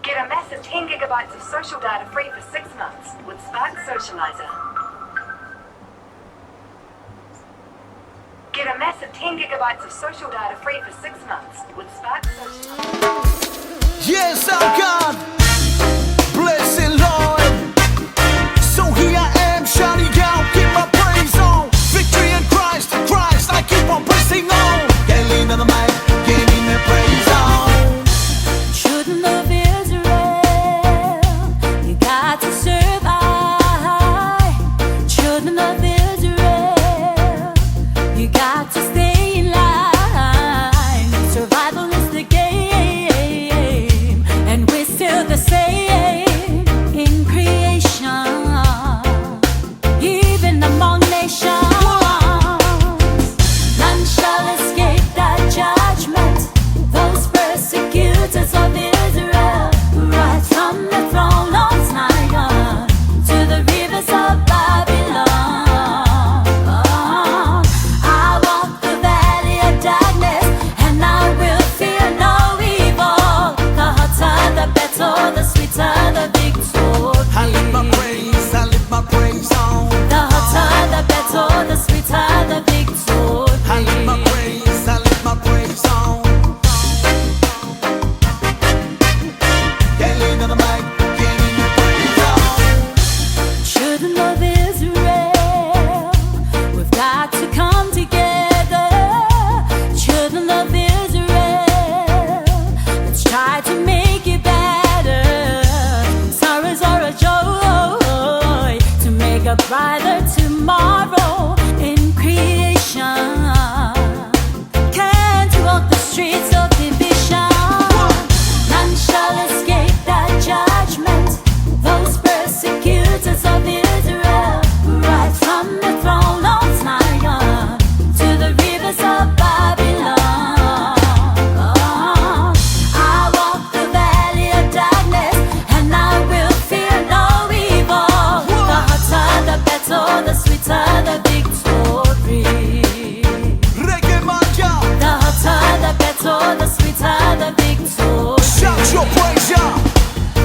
Get a massive 10 gigabytes of social data free for 6 months with Spark Socializer. Get a massive 10 gigabytes of social data free for 6 months with Spark Socializer. Yes, I'm God, blessed Lord. So here I am, shouting out, keep my praise on. Victory in Christ, Christ, I keep on pressing on. Can't lean on the mic, giving the praise on. Children of Israel, you got to survive. Children of Israel, you got to stay in line. Survival is the game, and we're still the same in creation, even among nations. None shall escape that judgment. Those persecutors of Israel, right from the throne of Zion to the rivers of Babylon. I walk the valley of darkness, and I will fear no evil. The hotter, the better, the sweeter, the victory. I lift my praise, I lift my praise on. The hotter, the better, the sweeter, the victory. I lift my praise, I lift my praise on. Can't lean on the mic, giving the praise on. Children of Israel, we've got to come together. Children of Israel, let's try to make it better. Sorrows are a joy to make a brighter tomorrow in creation. Can't walk the streets of division. None shall escape that judgment. Those persecutors of Israel, right from the throne of Zion to the rivers of Babylon. I walk the valley of darkness, and I will fear no evil. The hotter, the better, the sweeter, the victory. Reggae manja, The hotter, the better, the sweeter, the victory. shout your praise, y'all.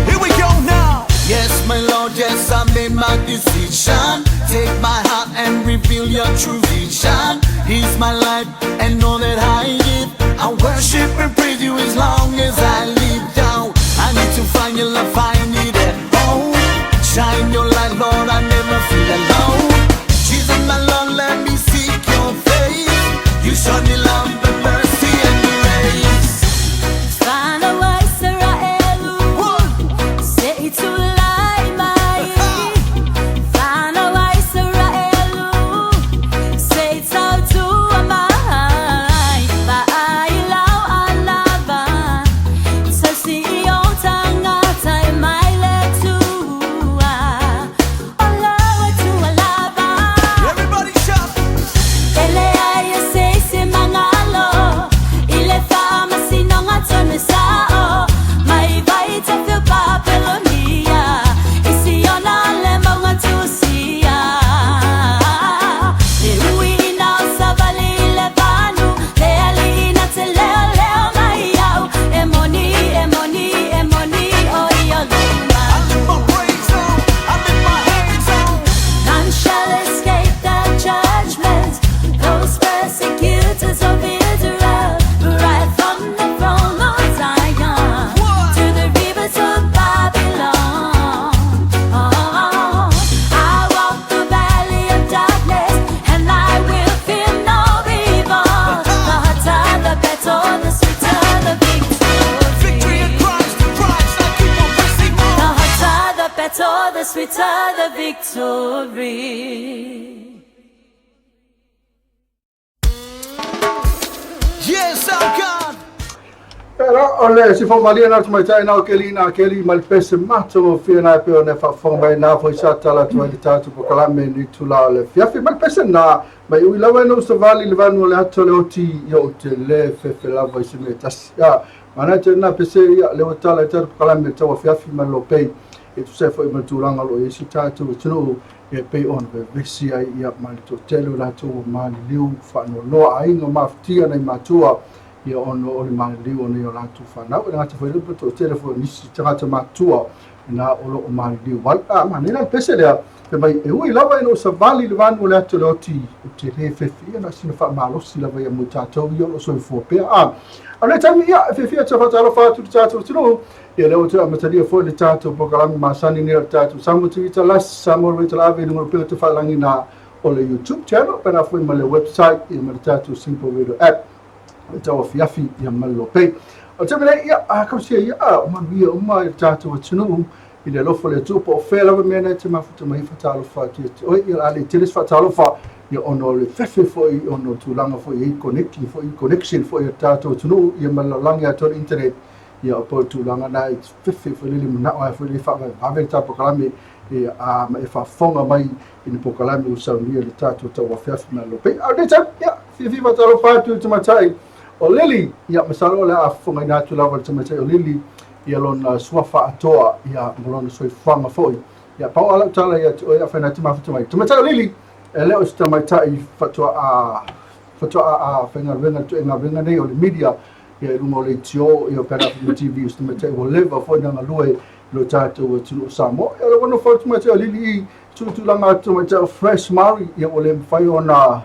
Here we go now. Yes, my Lord, yes, I made my decision. Take my heart and reveal your true vision. He's my life and all that I give. I worship and praise you as long as I live down. I need to find your love, find it at home. Shine your light, Lord, I never feel alone. Jesus, my Lord, let me seek your face. You show me love and mercy and grace. Fana wa Israelu, say to lie my. Fana wa Israelu, say to amai. Ba ilaw alaban, sa siyong tangatay may letua. Olawa to alaban. Everybody shout. Ele ay say si mangalo, ile fama sinongatone sao, may vaita fil Babylonia, isiona le mga tusia. Iwi na sa bali Lebanu, lealina te leo mayaw, emoni, emoni, emoni, oyoluma. I lift my praise on, I lift my hands on. None shall escape that judgment. Those persecutors of Israel, right from the throne of Zion to the rivers of Babylon. I walk the valley of darkness, and I will fear no evil. The hotter, the better, the sweeter, the Victory in victory. Christ, Christ, I keep on pressing on. The hotter, the better, the sweeter, the victory. Yes, I'm God. Pero ole si fo malia na tuma tai na keli mal pese mato fia na pe ona fa fo mai na fo sa tala tu ni tatu ko kala me ni tula ole fia fi mal pese na mai u lawa no so vali le vanu le ato le oti yo te le fe la vo se me tas ya mana te na pese ya le tala te ko kala me to fia fi mal lo pe e tu se fo i tu langa lo e si tatu tu e pe on ve vesi ai ia mal to telo la to mali liu fa no ai no maftia nei matua ia ono o le maliliu ona ia o latu whanau e ngata whairu pato o telefoni nisi tangata matua na olo o maliliu manena pese lea pe mai e ui lava ino sa vali le vanu o le atu le oti o te le fefi ia na sina wha malosi lava ia mo tātou ia o soifua pea ale tami ia fefi ata whatalofa atu le tātou tino ia leo te amataria fo le tātou pokalami masani ni le tātou samu tivita las samu le talawe nungo pila te whalangi na o le YouTube channel pena foi ma le website ia ma le tātou simple radio app TAUAFIAFI ia ma le LOABAY o te mene ia kausia ia o manuia o mai le tātou atunu i le lofo le tupo o whea lawa mea nei te mafuta mai whatalofa oi ia ale teles whatalofa ia ono le fefe foi ono tūlanga foi i connecting foi i connection foi i tātou atunu ia ma langi ato internet ia o po tūlanga na i fefe foi lili manao ai foi li whawe hawe ta pokalame ia ma e whafonga mai i ni pokalame usau nia le tātou TAUAFIAFI ma LOABAY au nei tam ia fifi whatalofa atu te matai o lili ia masalo le a fonga ina atu lawa te matai o lili ia lona suafa atoa ia molona soifanga foi ia pau ala tala ia o ia whaina te mafuta mai te matai o lili e leo si tamaitai whatua a whaingaruenga tu engaruenga nei o le media ia i rungo le tio ia pera from TV o si tamaitai o leva foi nanga lue lo tātou o tunu o Samoa ia le wano whau tamaitai o lili i tūtulanga tamaitai o Fresh Mari ia o le mwhai ona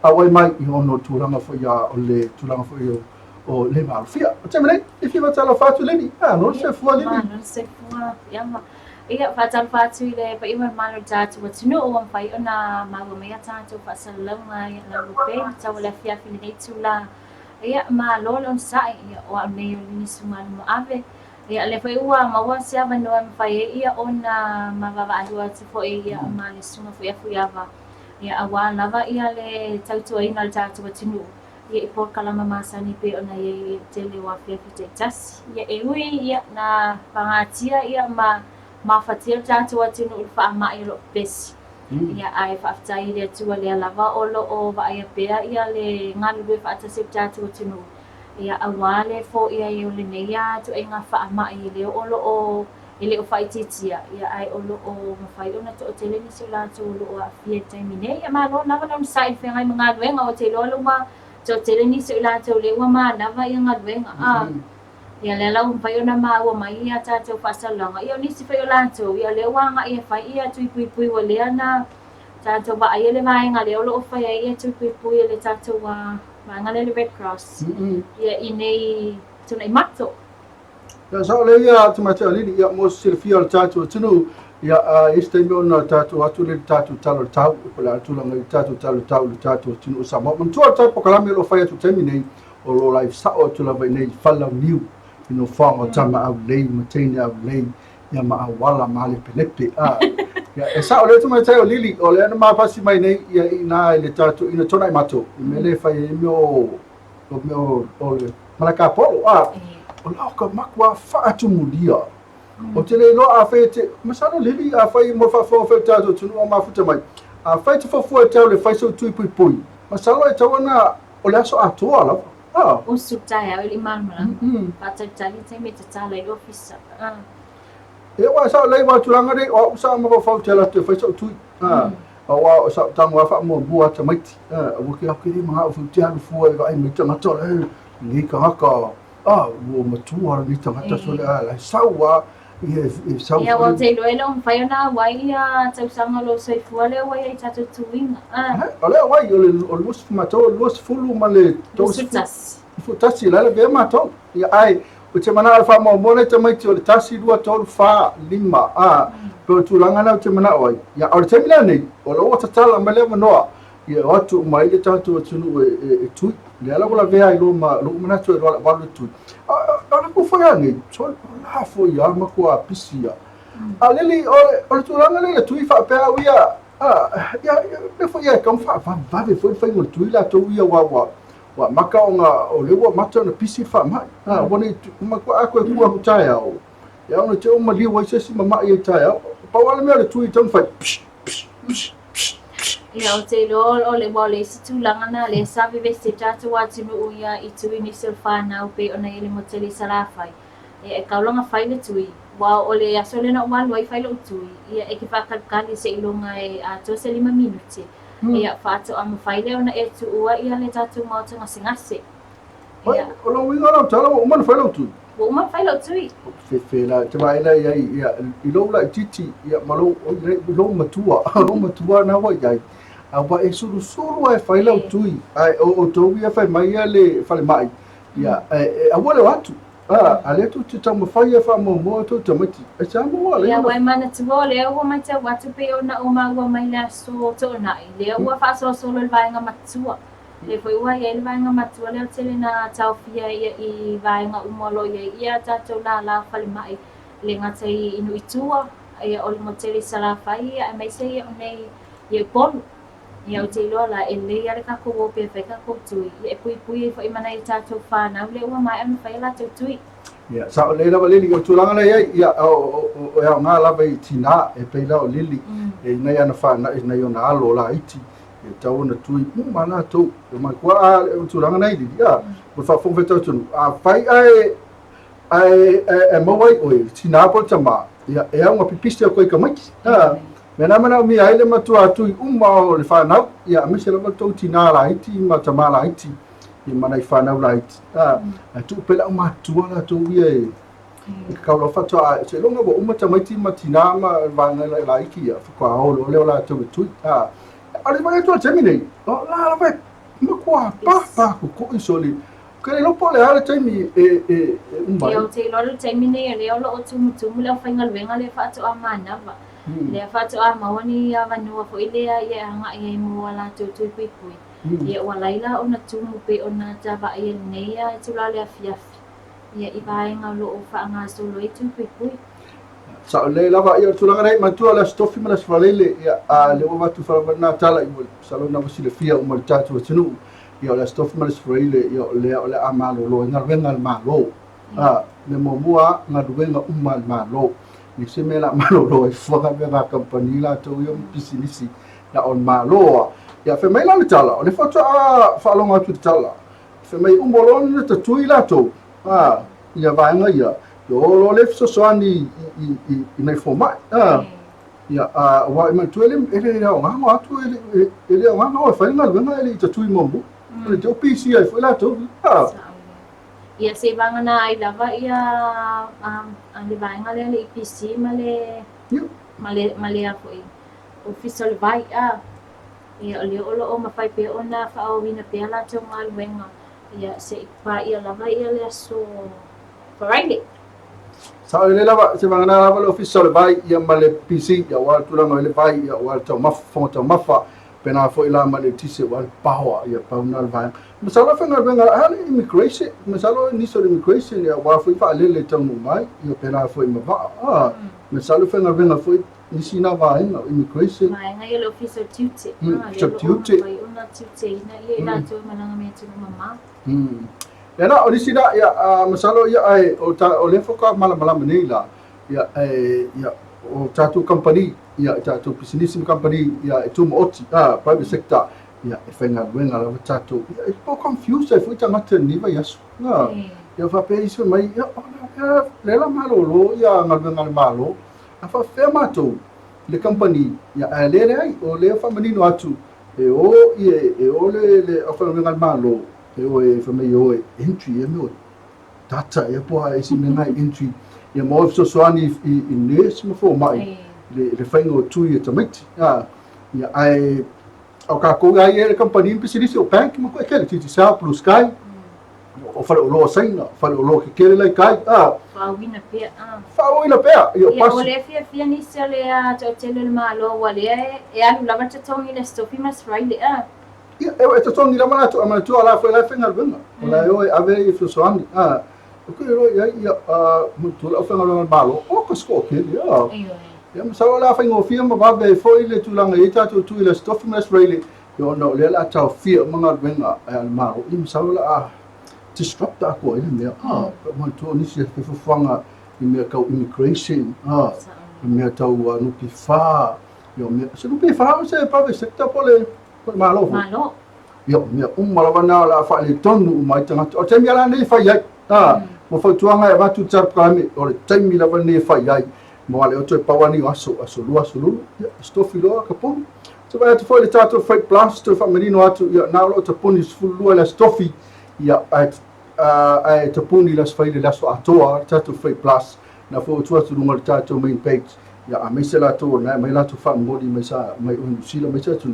awai mai i ono tūlanga foi ia o le tūlanga foi o le malfia o te menei i whiwa tala whātu lili no se fua lili no se fua ia whatal whātu i le pa iwa manu tātou atunu o wampai ona maua mea tātou whaasalaunga ia na LOABAY tau le fiafi nei tūla ia ma lolo on sai ia o au nei o lini sumanu mo ave ia le whai ua maua seawa noa mwhai ia ona mawawa alua te fo ia ma le sunga fo ia fuiawa ia awa lava ia le tautua ina le tātou atunu ia i por kalama masani pe ona ia te LOABAY te tasi ia e ui ia na pangatia ia ma fatia tātou atunu i wha ama i ro pesi ia ai whaftai le atua le lava olo o wa ia pea ia le ngalu wha atasip tātou atunu ia awale fo ia i o le neia tu e ngā wha ama i le olo o ele o whaititia ia ai olo o mawhai ona to o te leni si lātou olo o a fia taimine ia ma lo nawa nam sai whengai mga luenga o te lolo ma to te leni si lātou le ua ma nawa ia ngā luenga ia le lau mawhai ona ma ua mai ia tātou whasalanga ia o nisi whai o lātou ia le wanga ia whai ia tui pui pui wa lea na tātou wa ai ele vaenga le olo o whai ia tui pui pui le tātou wa vaenga le Red Cross ia i nei tuna i mato ia sao le ia te matea lili ia mo silfia le tātou atunu ia este me ona tātou atu le tātou talo tau i la tulanga i tātou talo tau le tātou atunu o Samoa mantua tātou pokalame lo whai atu temi nei o lo live sao tula vai nei whala niu ino whanga tama au lei matene au lei ia ma awala male penepe ia e sao le te matea o lili o le ana mapasi mai nei ia ina le tātou ina tona i mato i me le whai e meo o le malaka polo o lau ka makua whaatumulia o te le loa a whai te masana lili a whai mo whawhau whai tātou tunu o mafuta mai a whai te whawhua tau le whai sau tui pui pui masana e tau ana o le aso atoa lau o sutai au ili malmala pata tali te me te tala i ofisa e wa sao lei wa tulanga re o sa mo whau te la te whai sau tui o wa o sa tangu a wha mo bua ta maiti o waki haki ri mga o te anu fua i vai mita ngata ni ka haka o matua ni ta ngata so le ala sau wa ia wa te loelo mwhai ona wai ia tausanga lo soifua leo wai ai tato tuinga o leo wai o le lusi fumatou o le lusi fulu ma le tasi la le vea matou ia ai o te mana alfa mo mole te maiti o le tasi lua tolu fa lima pe o tūlanga nau te mana oi ia o le temila nei o le o tatala ma le manoa ia o atu mai le tātou atunu e tui le ala wala vea i lo manatu e lo ala walu tui o le kufaya nei so la fo ia ma kua pisia a lili o le tūlanga nei le tui wha pea uia ia le fo ia kam wha vave fo i whai tui la tau ia wa maka o le ua mata na pisi wha mai wane ma kua ako e kua hutai au ia ona te o ma liwa i sesi ma mai e tai au pawala mea le tui tau whai ia o te lo o le wale isi tūlanga na le sawe vese tātou atunu o ia i tui ni sil whanau pe ona ele moteli salawhai e kaulanga whai le tui wa o le aso le na walu ai whai le tui ia e ki whakakali se ilonga e a tose 5 minuti ia whātou ama whai le ona e tu ua ia le tātou mautanga singase Oi, o lo winga la tala o man fai lo tu. Wo ma fai lo tui. Fe la te vai la ia i lo la titi ia malo o lo matua na wa ia. A wa e suru ai fai lo tui. Ai o to ia fai mai le fale mai. Ia a wa le watu. Ale tu te tamo fai fa mo to tamati. E sa mo le. Ia wai mana tu le o mai te watu pe ona o ma wa mai la so to na le o fa so le vai nga matua. Le foi ua ia le vai nga matua le tele na taufia ia I vai nga umolo ia tatou la fale mai le ngata I inu itua ia o le moteli sala fai ia mai se ia nei ia polu ia o te loa la e le ia le kako o pe fai kako tui ia pui foi mana I tatou whanau le ua mai am fai la tau tui. Ia sa le lava lili o tulanga le ia o nga lava I tina e pe la o lili e nei ana fa na nei ona alo la iti e tau na tui mana tau e mai kwa o tulanga nei li ia mo fa fo veto tunu a fai ai mawai o tina po tama ia e nga pipiste ko ka mai mena mana mi ai le matua tui o le fa na ia me se lava tau tina la iti ma tama la iti I mana I whanau la iti. Tu pela o matua la tau ia e kaula whatua se longa wa umata maiti matina ma vanga la iki ia whakua aolo leo la tau tui. Ale mai tu temi nei. La vai ma kwa pa ko isoli. Ke lo po le ala temi e umbai. Ia o te lolo temi nei leo lo o tumu leo whainga luenga le whatu a mana va. Le whatu a mawani ia vanua fo ilea ia anga ia mua la tau tui pui. Ia ua laila ona tumu pe ona tawa ia neia tula le afiafi. Ia I vaenga lo o whaanga solo I tupu pui. Sa le lava ia tulanga nei matua la stofi ma la svalele ia le o watu wharavana tala I mo salona wasile fia o mal tatu tunu. Ia la stofi ma la svalele ia le a malo lo ngarwenga malo. Le momua ngarwenga malo. Ni se me la malo lo e whakawega kampani la tau ia pisinisi la on malo. Ia fe mai la le tala, o le whata whaalonga atu te tala. Fe mai umbolon le tatui la tau. Ia vaenga ia. Lo le fisosoani I nei formai. Ia wa I mantu ele o nganga atu ele o nganga o whainga luenga ele I tatui momu. Ele te o PC ai fwela tau. Ia se vanga na ai lava ia le vaenga le I PC ma le a foi. Official vai Ia o leo olo o mawhai pe ona whaawina pe ala tau ngā luenga. Ia se ipa ia lava ia le aso wharaile. Sa le lava, se wangana lava le official vai ia ma le PC, ia wala tulanga le vai, ia wala tau mafa, whonga tau mafa, pena fo ila ma le tise wala pahoa, ia pauna le vai. Masala whenga wenga, hana immigration, masala niso immigration, ia wala fo iwa alele tau numai, ia pena fo ima vaa. Masala whenga wenga fo nisi na vaenga immigration. Vaenga ia le official tute. Tute. Vai una tute ina ia ila tau malanga mea tunu mama. Ia o nisi na ia masalo ia ai o le foka malama nei la ia ia o tatu company ia tatu business company ia tumo oti private sector ia e whenga wenga la tatu ia po confused foi tangata ni vai asu ia fa pe iso mai ia le la malo ia ngal malo afa fe mato le company ia le ai o le family no atu e o le afa ngal malo e o e fa mai o entry e no data e po ai si menga entry ia mo so soani I nes mo fo mai le whainga tu ia tamiti ia ai au ka ko ai e company pisirisi o bank mo ko e kele titi sa blue sky o fale o lo saina fale o lo ke kele lai kai Wawina pea whawina pea ia Ia pas o le fia nisi o le a tau tele le malo wale e alu lava te tongi le stofi mas raile ia e te tongi la mana tu amana tu ala foi la whenga wenga o la o ave I fusoani o ke ro ia mutu la whenga wenga malo o ko sko ke ia ma sawa la whenga o fia ma vave foi le tulanga I tatu tu le stofi mas raile yo no le la tau fia manga wenga al malo I sawa la disrupt ako I mea ma tu ni se fe fanga I mea kau immigration I mea tau nupi fa yo mea se nupi fa se private sector pole malo Malo yo mea malawana la fa le tonu mai tanga o te mea la nei fa ia mo fa tuanga e watu tsar kame o le taimi la nei fa ia mo ale o te pawani aso lu stofi lo ka pon so vai te foi le tato freight blast fa marino atu ia na lo te poni fulu la stofi ia ai te puni las faile laso atoa tatu fai plus na fo tua tu lunga tatu main page ya a mai sela to na mai la tu fa ngodi mai sa mai un sila mai sa tu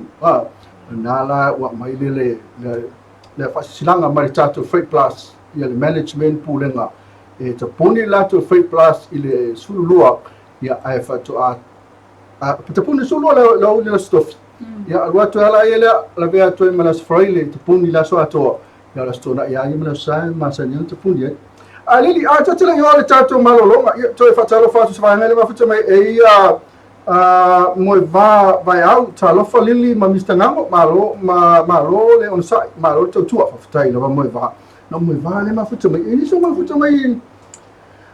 na la wa mai le fa silanga mai tatu fai plus ya le management pulenga e te puni la tu fai plus ile sulua ya ai fa to a te puni sulua la la stuff ya alwa to ala ile la vea to malas fraile te puni la so atoa ya la sto na ya ni malas sa ma sa ni te puni Lili, tatila i ole tātou malolonga, toi whatalo whātu sa whaingele mafuta mai e ia moe vā vai au, tā lofa Lili ma Mr. Ngango, malo le on sai, malo tau tua whawhatai na moe vā. Na moe vā le mafuta mai, e niso mafuta mai,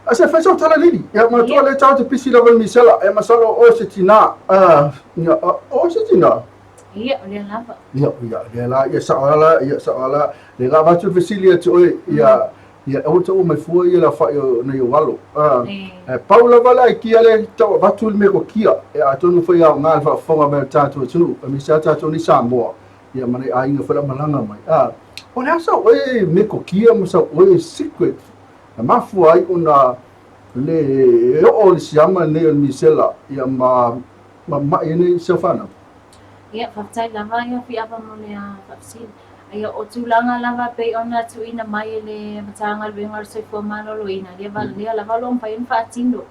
a se whaisau tala Lili, ia ma tua le tau te pisi lawan misela, e masalo o se tina, o se tina. Ia, o lea lava. Ia saoala, le lava tu Vasilia tu oe, ia o te o mai fua ia la whai na i walo. Paula wala i kia le tau watu me ko kia. E a tonu whai au ngā wha whonga me tātou tunu. A mi sa tātou ni Samoa. Ia mana a inga whara malanga mai. O nea sa oe me ko kia mo sa oe secret. Na mafua ai o na le o le siama ne o misela. Ia ma mai ne sa whana. Ia, whaftai lava ia fi apa mo lea whafsila. Ia o tūlanga lava pei ona tuina mai le matanga luenga o soifua malolo ina. Lea lava lo mwhai on whaatindo.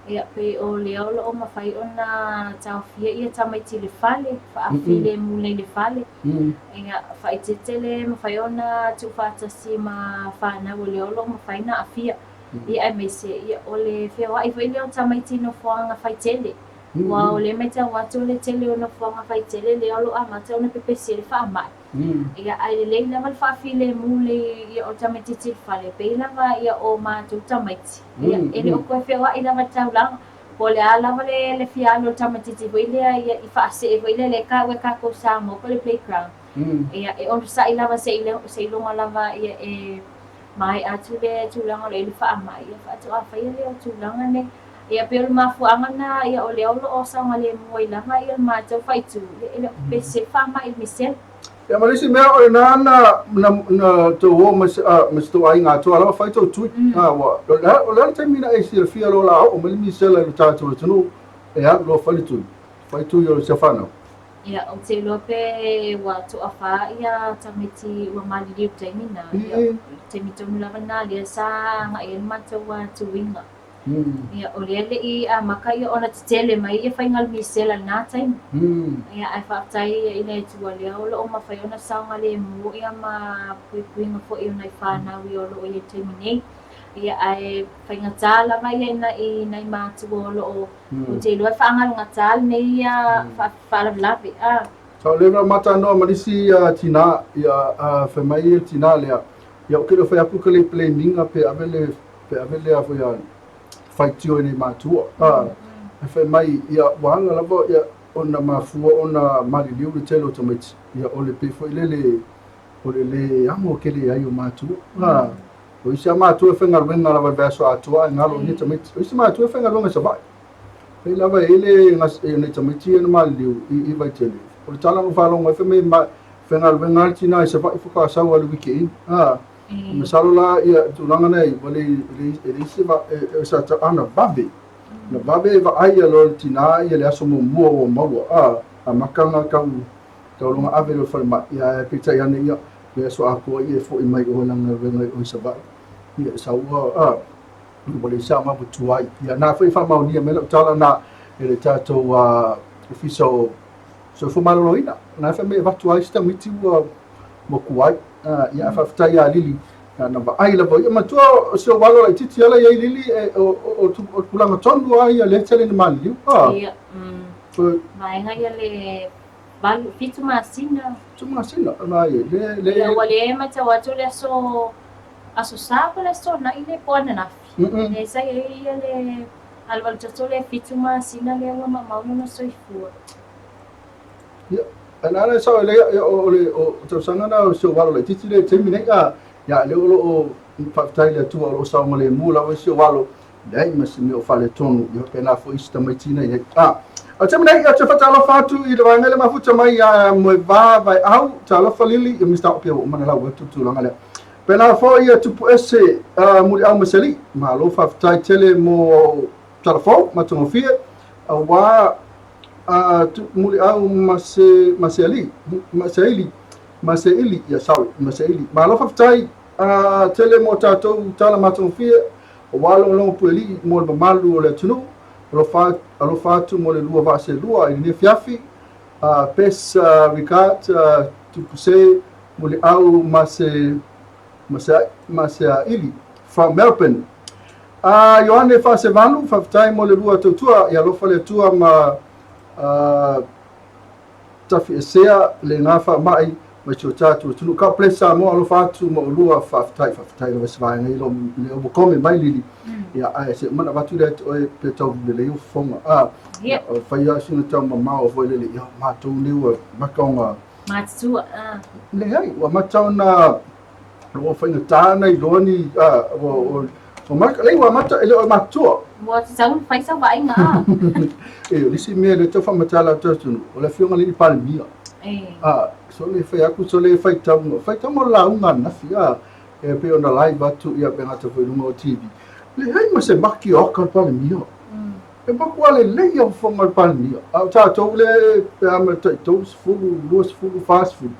Ia pei o lea o lo mwhai ona tauafia ia tamaiti le fale. Whaafi le mule le fale. Ia whaitetele mwhai ona tu whaatasi ma whanau o lea o lo mwhai na afia. Ia ai meise ia o le whiawa i whai leo tamaiti no whaanga whaitele. Wa o le meta watu le tele ona whaanga whaitele le alo amata ona pepesi le whaamai. Ia ai le lava le whaafile mule ia o tamaiti til whale. Pei lava ia o mātou tamaiti. Ia ele o koe whiawa i lava taulanga. Po le a lava le whialo tamaiti til whailea ia i whaase e whailea le ka ue kako Samoa ko le playground. Ia e ono sa i lava se ilonga lava ia e mai atu le tūlanga le whaamai. Ia whaatu a whaia le o tūlanga ne. Ia pelo mafuanga na ia o leo lo osa ngale moi langa ia mātou whaitu. Ia pese whaama il misel. Ia marisi mea o na to o mas to ai ngā toa lawa whaitou tui. O lera taimina e sira fia lo la o mali misela i tātou tunu e a lo whalitui. Whaitu i o se whanau. Ia o te lope wa to awha ia tamiti wa mali liu taimina. Te mitonu lava nā lia sa ngā ia mātou wa tuinga. Ia o lea le i a maka ia ona te tele mai ia whaingal misela nā taim. Ia ai whaatai ia ina e tua lea o lo o mawhai ona saunga le mua ia ma puipuinga fo i ona i whanau i o lo o ia taimine. Ia ai whainga lava ia ina i nai mātua o lo o te loa whaangal ngā tāle nei ia whaalavilavi. Tau lewa mata noa marisi tina ia whamai ia tina lea. Ia o kero whai apuka le play minga pe avele a whai whaitio nei mātua. E whai mai ia wahanga lava ia ona mafua ona mariliu le telo tamaiti. Ia o le pefo i le amo kele ai o mātua. O isi a mātua e whengaruenga lava verso atua e ngalo ni tamaiti. O isi mātua e whengaruenga sa vai. Hei lava ele nei tamaiti e na mariliu i vai tele. O le talango whalonga e whai whengaruenga tina e sa vai whakasau alu wiki in. Masalo la ia tulanga nei wale isi va sa ana babe. Na babe va ai lo tina ia le aso mo o maua a makanga kau longa ave lo falma ia pita ia nei ia le so ako ia fo i mai o langa venga o sa va. Ia sa ua wale sa ma butuai ia na foi fa mau ni me lo tala na ele tato official so fo malo ina na fa me va tuai sta miti mo kuai. Ia whawhatai a Lili na ai lava ia matua se walo lai titi ala ia Lili o pulanga tonu ai a le tele na maliu. Ia, maenga ia le balu fitu masina. Tu masina, na ia le Ia wale e mata watu le aso sapa le so na ile pona nafi. Le sa ia le alwal tato le fitu masina le wama maunu na soifua. Ia. Ana sa le o te sanga na so walo le titi le te mine ya le o whaftai le tua o sa male mula o so walo dai mas me o fale tonu yo pena fo ista mai tina ia o te mine te fatalo fatu i le wangele mafuta mai mo va vai au talo falili i mista o pio mana la o tu langa le Pena fo ia tupu ese muli au maseli ma lo faafetai tele mo telefon ma togofia auā muli au maseili ia sawi maseili ma lo faafetai tele mo tatou tala ma togofia auā logologo puelii mo le mamalu o le atunuu alofa atu mo le lua vaaselua i lenei fiafi pesa rikat tupuse muli au Maseili from Melbourne. Ioane Fasevalu, faafetai mo le lua tautua ia alofa le atua ma tafi esea le ngā faamaʻi ma tio tatou tunu ka ple Samoa alofa atu mo lua faafetai le vasevaega i lo le obokome mai lili ia ae se mana watu le oe pe tau le leo fonga faia sina tau mamao foi le ia matou leu makaonga Matua. le ai wa matau na lo faina tana i loni o marka lei wa mata ele o matua Mo te tau fai sa vai ngā. lisi me le tau famatala tatu o le fionga le palmia so le fai aku so le fai tau mo launga nafi e pe ona live atu ia pe ngata foi lunga o TV le ai ma se maki o ka palmia e baku ale le ia fonga palmia au tatou le pe ama tatou fulu luas fulu fast food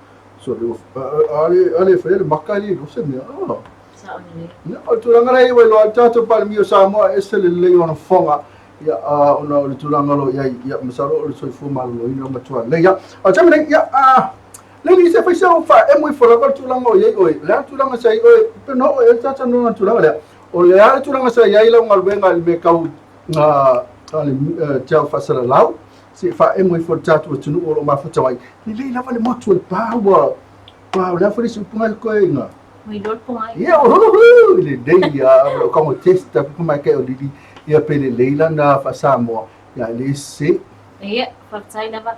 so le ale fai le makali lo se mea no tulanga nei we lo tatou palmia Samoa ese le ona fonga ia ona le tulanga lo ia masalo le soifu malo ina matua le ia a tamene ia le ni se fai sa fa e moi fora ka tulanga o ia oi le tulanga sai oi pe no e tata no tulanga le o le ale tulanga sai ia la ngal venga le kau ale tau fasala lau se fa e moi fora tatu tunu o mafuta wai le lava le motu le pa le fa se punga ko inga Mai lor po ai. ia o le dei o como testa como é que eu diria ia pele leila na fa Samoa ia le se Ia, faafetai lava.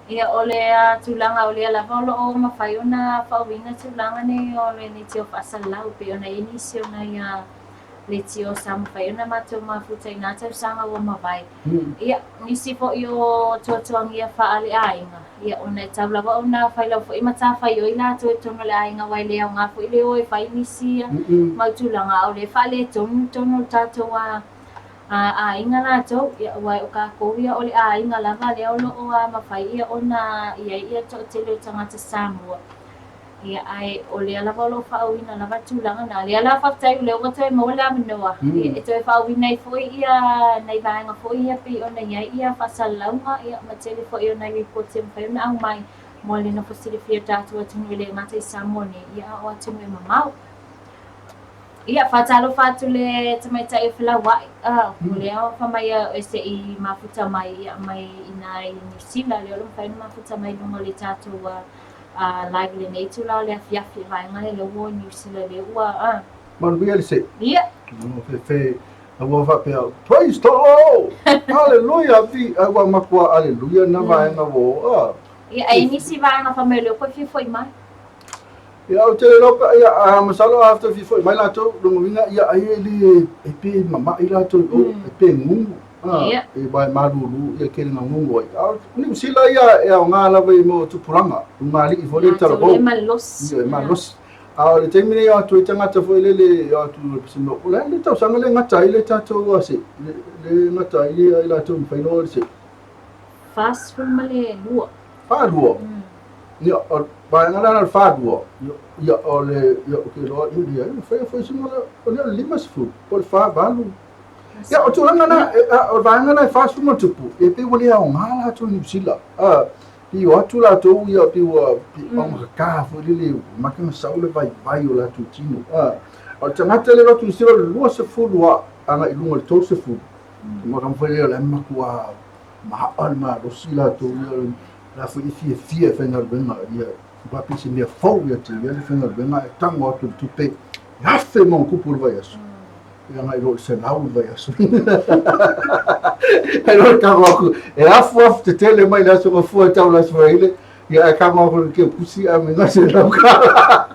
Ia o le tulanga o le lava o loo mawhai ona whauina tulanga nei o le ni tio whaasalau pe ona inisi ona ia le tio sa mawhai ona matou mafutai nā tau sanga ua mawai. Ia, nisi po i o tuatuang ia whaale ainga. Ia ona e tau lava ona whailau fo i mata whai o i lātou e tono le ainga wai leo ngā fo i leo e whai nisi ia mautulanga o le whaale tono tātou a inga lātou ia wai o ka kouia o le a inga lava leo loo mawhai ia ona ia to tele o tangata Samoa. Ia ai o le lava lo whauina lava tūlanga nā le ala whaftai o leo gato e maula manoa. Ia e toi whauina i foi ia nei vaenga foi ia pe ona ia whasalaunga ia matele foi ona i reporte mwhai ona au mai mo le na fosile fia tātou atunu le ngata i Samoa ne ia o atunu e mamau. Ia whatalo whatu le tamaita e whilawai. O leo whamai e se i mafuta mai ia mai ina i New Zealand leo lumwhai na mafuta mai lunga le tātou live le nei tula le afiafi vaenga le lowo New Zealand le ua Manuia le se ia fe ua whapea praise the Lord hallelujah vi ua makua hallelujah na vaenga wo ia ai nisi vaenga whamai leo koe fifoi mai ia o tele loka ia masalo after fifoi mai latou lunga ia ai ele e pe mama i latou e pe ngungu e vai maruru ia kele ngungu ai ni sila ia e o ngala vai mo tupuranga ngali i fole tarabo e malos ia malos le temine ia tu tangata foi le tu pisino le tau sanga le ngata ile tatou ase le ngata ia ila tu final se fast food male lua lua ia vai ngala na lua ia ole ia o ke lo ia foi sino ole limas food por valu ia o tulanga na o vaenga na fast food tupu e pe wole a ngala tu New Zealand pi o atu la tu ia pi o ka fo lili makanga saule vai o la tu tino o tangata le tu siro lua se fulua anga i lunga le tol se fu mo kam foi le makua ma alma do sila tu la fo fie fenga benga ia ba pisi me fo ia tu ia fenga benga tango atu tu pe afe mon kupul vai asu ia ngai lo se lau vai asu ai lo ka mo e afu te tele mai la so fu ta la so ile ia ka mo ke pusi a me ngase lau ka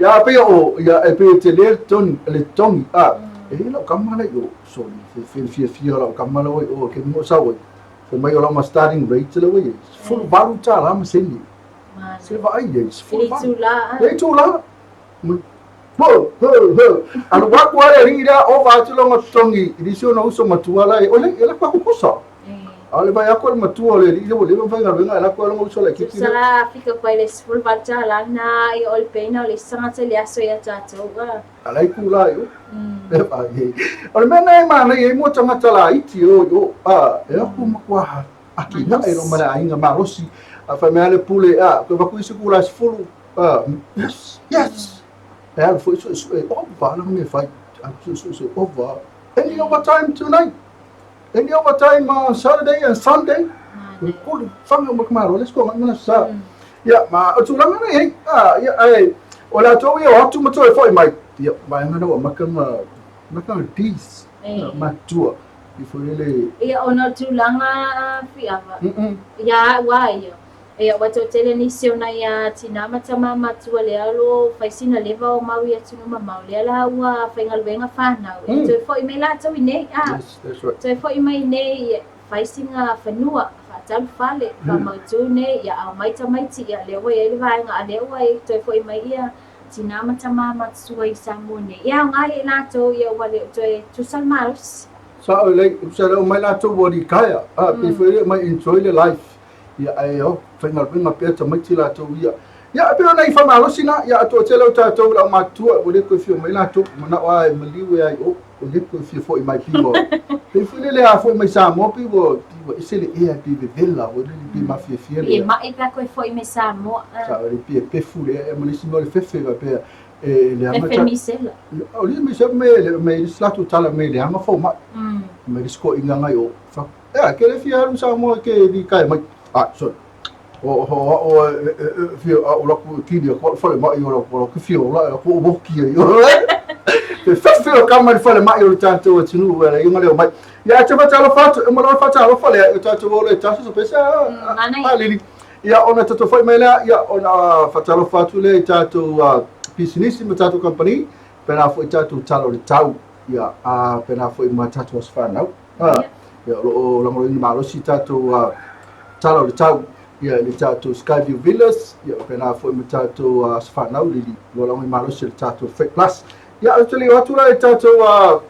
ia pe o ia e pe tele ton le tong e lo kamala yo so fie la kamala o ke mo sa o mai o la starting rate le we full valuta la ma sendi se vai is full valuta le tula Anu waku ale rira o vatu longa tongi irisio na uso matua lai ole ela kwa kukosa. Ale vai ako le matua ole rira ole vai nga venga ela kwa longa uso lai kiki. Sala fika kwa ile school valja lana i ol pena ole sanga te liaso ya tato ga. Alai kula yo. Ole mena mana ye mo tanga tala iti yo e aku makwa aki na e no mala inga marosi fa me ale pule ko vaku isi kula sfulu yes. Yeah, for it's over. I'm going to fight. So over. Any overtime tonight? Any overtime on Saturday and Sunday? Good. Let's go. I'm going to start. Yeah, it's all I'm going to yeah, well, I told you, I too much for my. Yeah, I'm going to make a peace. My tour. If we really. Yeah, or not too long. Yeah, why? Watu tele ni sio na ya tinama tamama tu alo faisina leva o mawi ya tunu mama lela wa faingal benga fana to fo imela to ine yes, that's right. To fo imene faisinga fanua fatal fale kama tune ya au maita maiti ya lewa ya lewa nga lewa to fo imaya tinama tamama tu isamune ya ngai na to ya wale to salmaros so like so my la to body kaya before my enjoy the life. Ya ayo final bima peta matila to ya pero na ifa malo sina ya to telo ta to la matua o le ko fio mai la to na wa maliwe ai o le ko fio fo mai pivo pe fule le a fo mai sa mo pivo isele e a pive vela o le bi ma fie fie e ma e ka ko fo mai sa mo sa le pe fule e mo le sino le fefe va pe le ama ta misela o le mi se me slato tala me le ama fo ma me sko inga ngai o fa ke le fia ru sa mo ke di kai mai so fio o la ku tidi ko fole mai o la ku fio la ko bo ki yo pe fio ka mai fole mai o tanto tinu wala yo ngale mai ya chapa talo fatu mo la fatu o fole o tanto o le tanto so pesa ali ya ona toto foi mai la ya ona fatalo fatu le tanto business mo tanto company pena foi tanto talo le tau ya pena foi ma tanto was fan now ya lo la mo ni malo si tanto talo le tau ia le tatou Skyview Villas ia pena foi me tatou sfanau lili lo mai malo se tatou Fake Plus ia tuli watu la tatou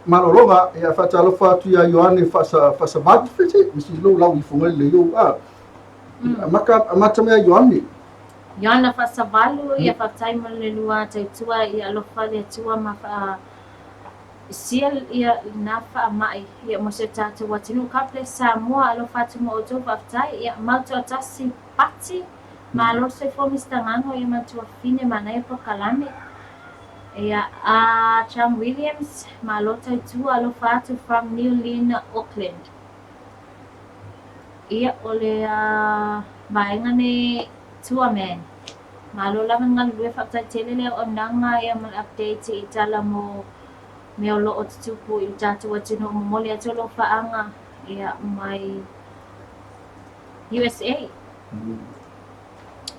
malolonga ia fatalo fatu ia Yohane fasa vat fiti misi lo la ifunga le yo maka mata me Yohane Yohana fasa valu ia fatai le lua taitua ia lo fale tua ma sial ia nafa mai ia mo se tatou watinu kaple Samoa alo fatu mo to fatai ia mato tasi pati malo se fo mistangango ia mato fine manai po kalame ia Cham Williams malo taitua alo fatu from New Lynn Auckland ia ole vaengane tua men malo la ngal lue fatai telele onanga ia mal update itala mo me o loo tutupu i tatu watino momoli a tolo faanga ia mai USA.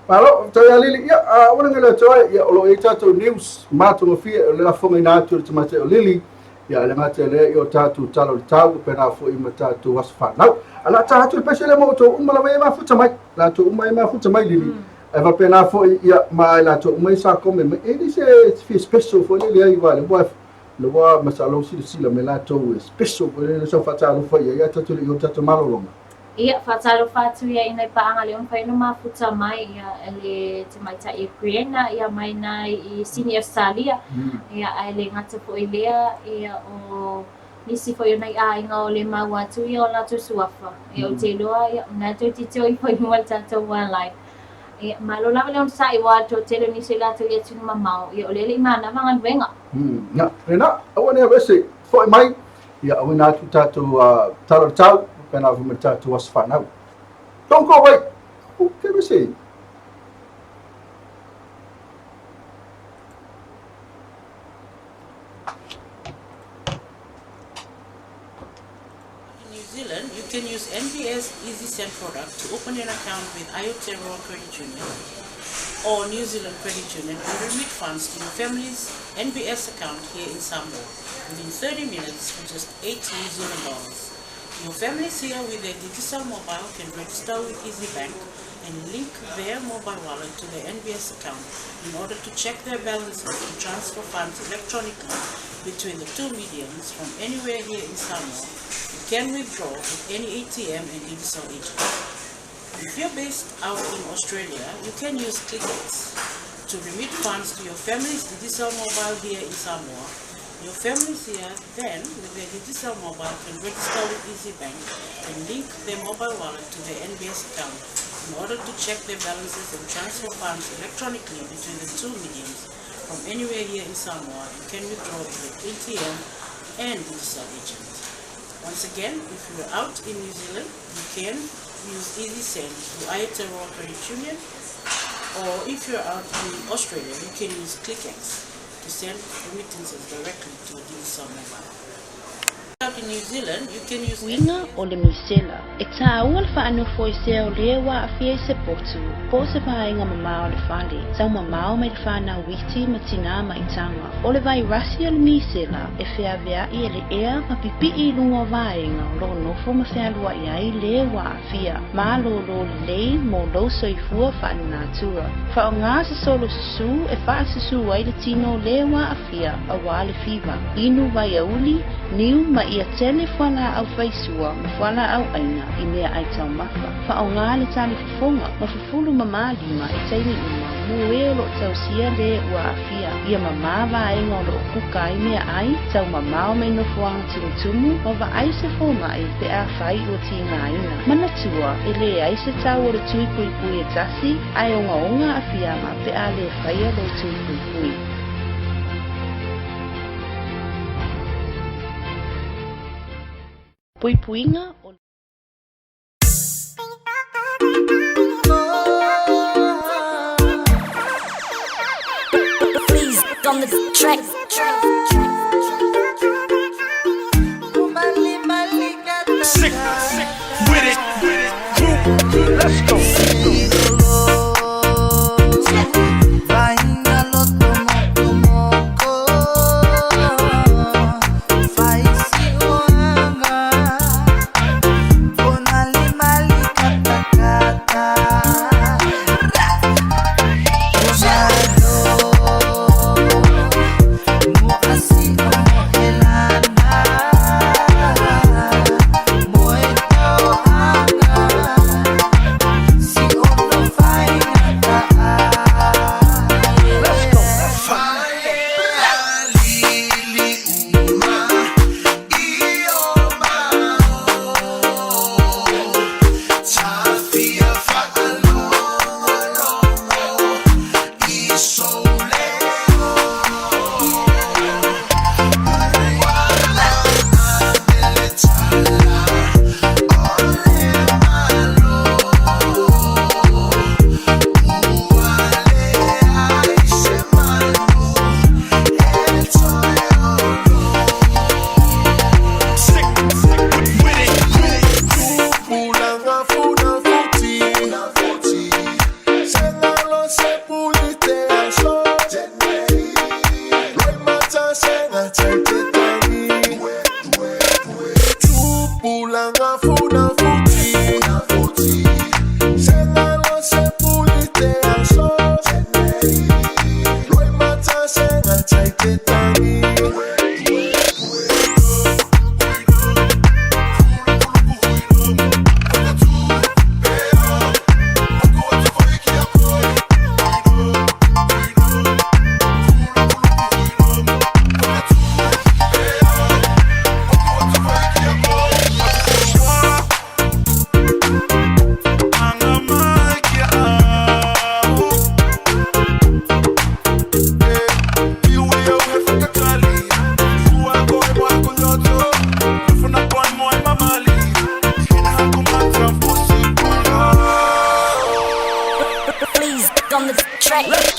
Malo taya lili ia wana ngala toy ia lo e tatu news mato ngofia le la fonga ina tu tmate lili ia le mate le yo tatu talo tau pena fo i matatu wasfa now ala tatu pesele mo to umala mai ma futa mai la to umai ma futa mai lili eva pena fo ia mai la to umai sa come e di se special fo lili ai vale boa le wa masalo sila me la to special ko le so fatalo fa ia tatu le yo tatu malolonga ia fatalo fatu ia ina paanga le on faino mafuta mai ia ele tamaita e Priena ia mai na I senior salia ia ele ngata fo ilea ia o nisi fo ia nai a inga o le mawatu ia o la to suafa ia o te loa ia na to tito I fo I tatu one life ia malo la le on sai wa to tele ni se la to ia tunu mamau ia o le mana manga venga na rena awane bese fo mai ia o na tu tatu talo tau pena fu matatu wasfa now don't go away okay we say Zealand, you can use NBS EasySend product to open an account with Aotearoa Credit Union or New Zealand Credit Union and remit funds to your family's NBS account here in Samoa within 30 minutes for just $8 New Zealand dollars. Your families here with their digital mobile can register with EasyBank and link their mobile wallet to their NBS account in order to check their balances and transfer funds electronically between the two mediums from anywhere here in Samoa. You can withdraw with any ATM and digital agent. If you're based out in Australia, you can use ClickX to remit funds to your family's digital mobile here in Samoa. Your families here then, with their digital mobile, can register with EasyBank and link their mobile wallet to their NBS account in order to check their balances and transfer funds electronically between the two mediums from anywhere here in Samoa. You can withdraw with the ATM and digital agent. Once again, if you're out in New Zealand, you can use EasySend through Aotearoa Credit Union, or if you're out in Australia, you can use ClickX to send remittances directly to a digital mobile. Out in New Zealand, you can use Winga o le misela. E tāua le whaano foi se o le wa a fia se potu. Po se painga mamao le whale. Sau mamao mai le whanau witi ma tina ma itanga. O le vai rasi o le misela. E whea vea i le ea ma pipi i lunga vaenga. Lo nofo ma whea lua i ai le wa a fia. Ma lo lo lei mo lo soifua whaano natura. Whao ngā se solo susu e wha se su ai le tino le wa a fia. A wale fiva. Inu vai a uli. Niu ma ia tele whala au faisua ma whala au aina i mea ai tau mafa. Whao ngā le tali fufonga ma fufulu ma lima e teili uma. Mueo lo tau sia le ua a fia. Ia mama wa e ngolo o kuka i mea ai. Tau mamao me no fuanga tumutumu. Ma wa ai se fonga i pe a whai o ti ngā ina. Mana tua e le ai se tau o le tui pui pui e tasi. Ai onga a fia ma pe a le whaia lo tui pui pui. Puipuinga o Please, on the track. Sick with it. Let's go. Let's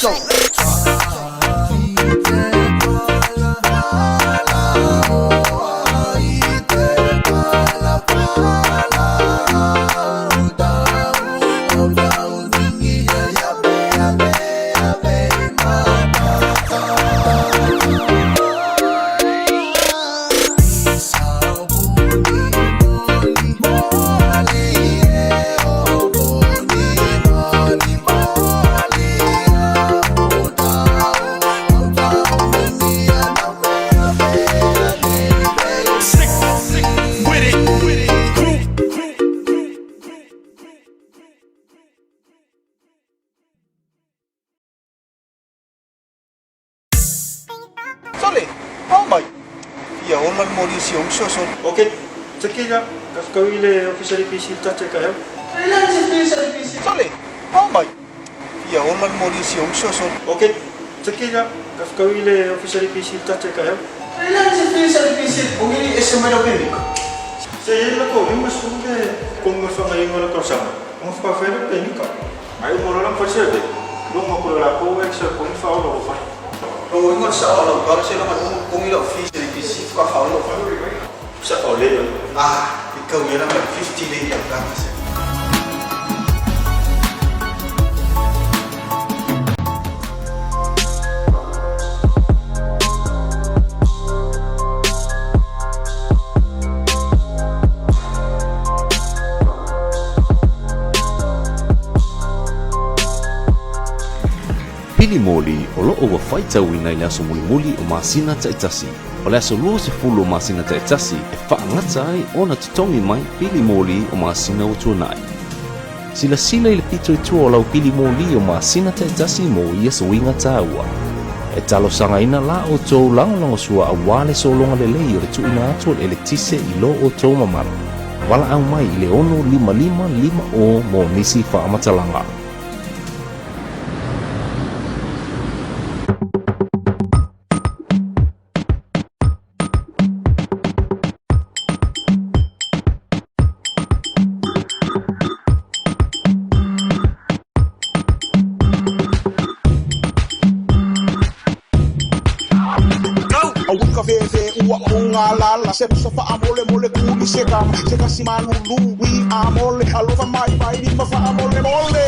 go. siong so Okay, sekejap. Kau ile official PC tak cek kau. Sole. Oh my. Ya, orang mori siong so Okay, sekejap. Kau ile official PC tak cek kau. Saya nak kau ni mesti kau ngefang ayo ngora kau sama. Ngefang fere pe ni kau. Ayo ngora lang pasal be. Lu mau kau laku extra kau ngefang lo fa. Kau ingat sao lo kau sih lo kau ilo official PC kau kau lo. Sa kau le. Ikaw yan naman 50 din yung gatas. Pili moli o loo wa faita wina i aso muli o masina ta itasi. O le aso lua se fulu masina ta itasi e whaangata ai o na tutongi mai pili moli o masina o tuanai. Sila sila i le pito i tua o lau pili moli o masina ta itasi mo ia sa winga tāua. E talo sanga ina la o tau lango sua a wale so longa le lei o le tuina atu le tise i lo o tau mamara. Wala au mai i le ono 555 o mo nisi whaamatalanga. La se fa amole mole kuli seka si malulu wi amole alova mai vai di ma fa amole mole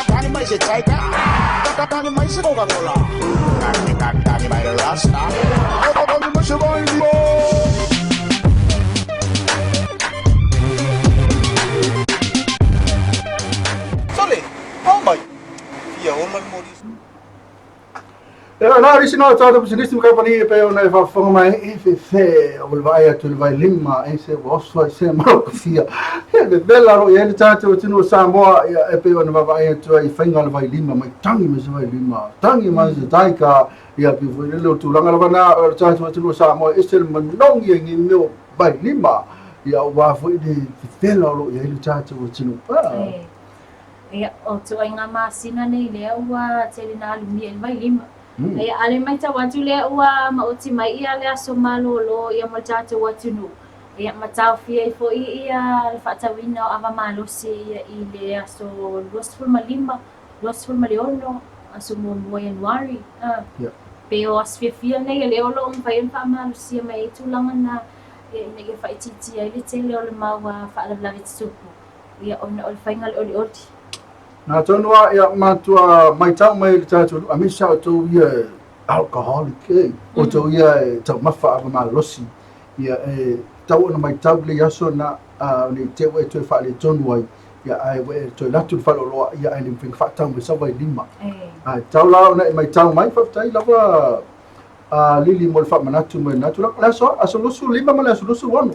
Tani mai se chaika Tani mai se Coca-Cola Tani mai rasta Sole. Oh my. Ya, orang mori. Na original tata business company pe ona fa fonga mai fe o vai atu vai lima ese bosso ese malofia e bella ro ele tata o tino Samoa e pe ona vai atu ai fainga vai lima mai tangi me vai lima tangi mais daika ia pe foi le tu langa lana tata o tino Samoa ese manongi ngi meu vai lima ia wa foi de bella ro ele tata o tino ia o tu ai nga masina nei le wa telina lumi vai lima Ai ale mai ta watu le ua mauti mai ia le aso malolo ia matata watu nu. Ia matau fia i fo ia le fatawina o ava malosi ia i le aso 2.5 aso mo Januari. Pe o asfia nei le olo um vai fa malosi mai tulanga na ia ina fa ititi ia le tele o le maua fa la la vitsupu. Ia ona o final o Na tonua ia matua mai tau mai le tatu a misa o tau ia alcoholic o tau ia tau mafa ava malosi ia tau ona mai tau le yaso na ni te we te fa le tonua ia ai we te latu fa lo ia ai le fing fa tau me sa vai lima tau la ona mai tau mai fa tai lava lili mo fa manatu me natu la so aso lusu lima ma la lusu wanu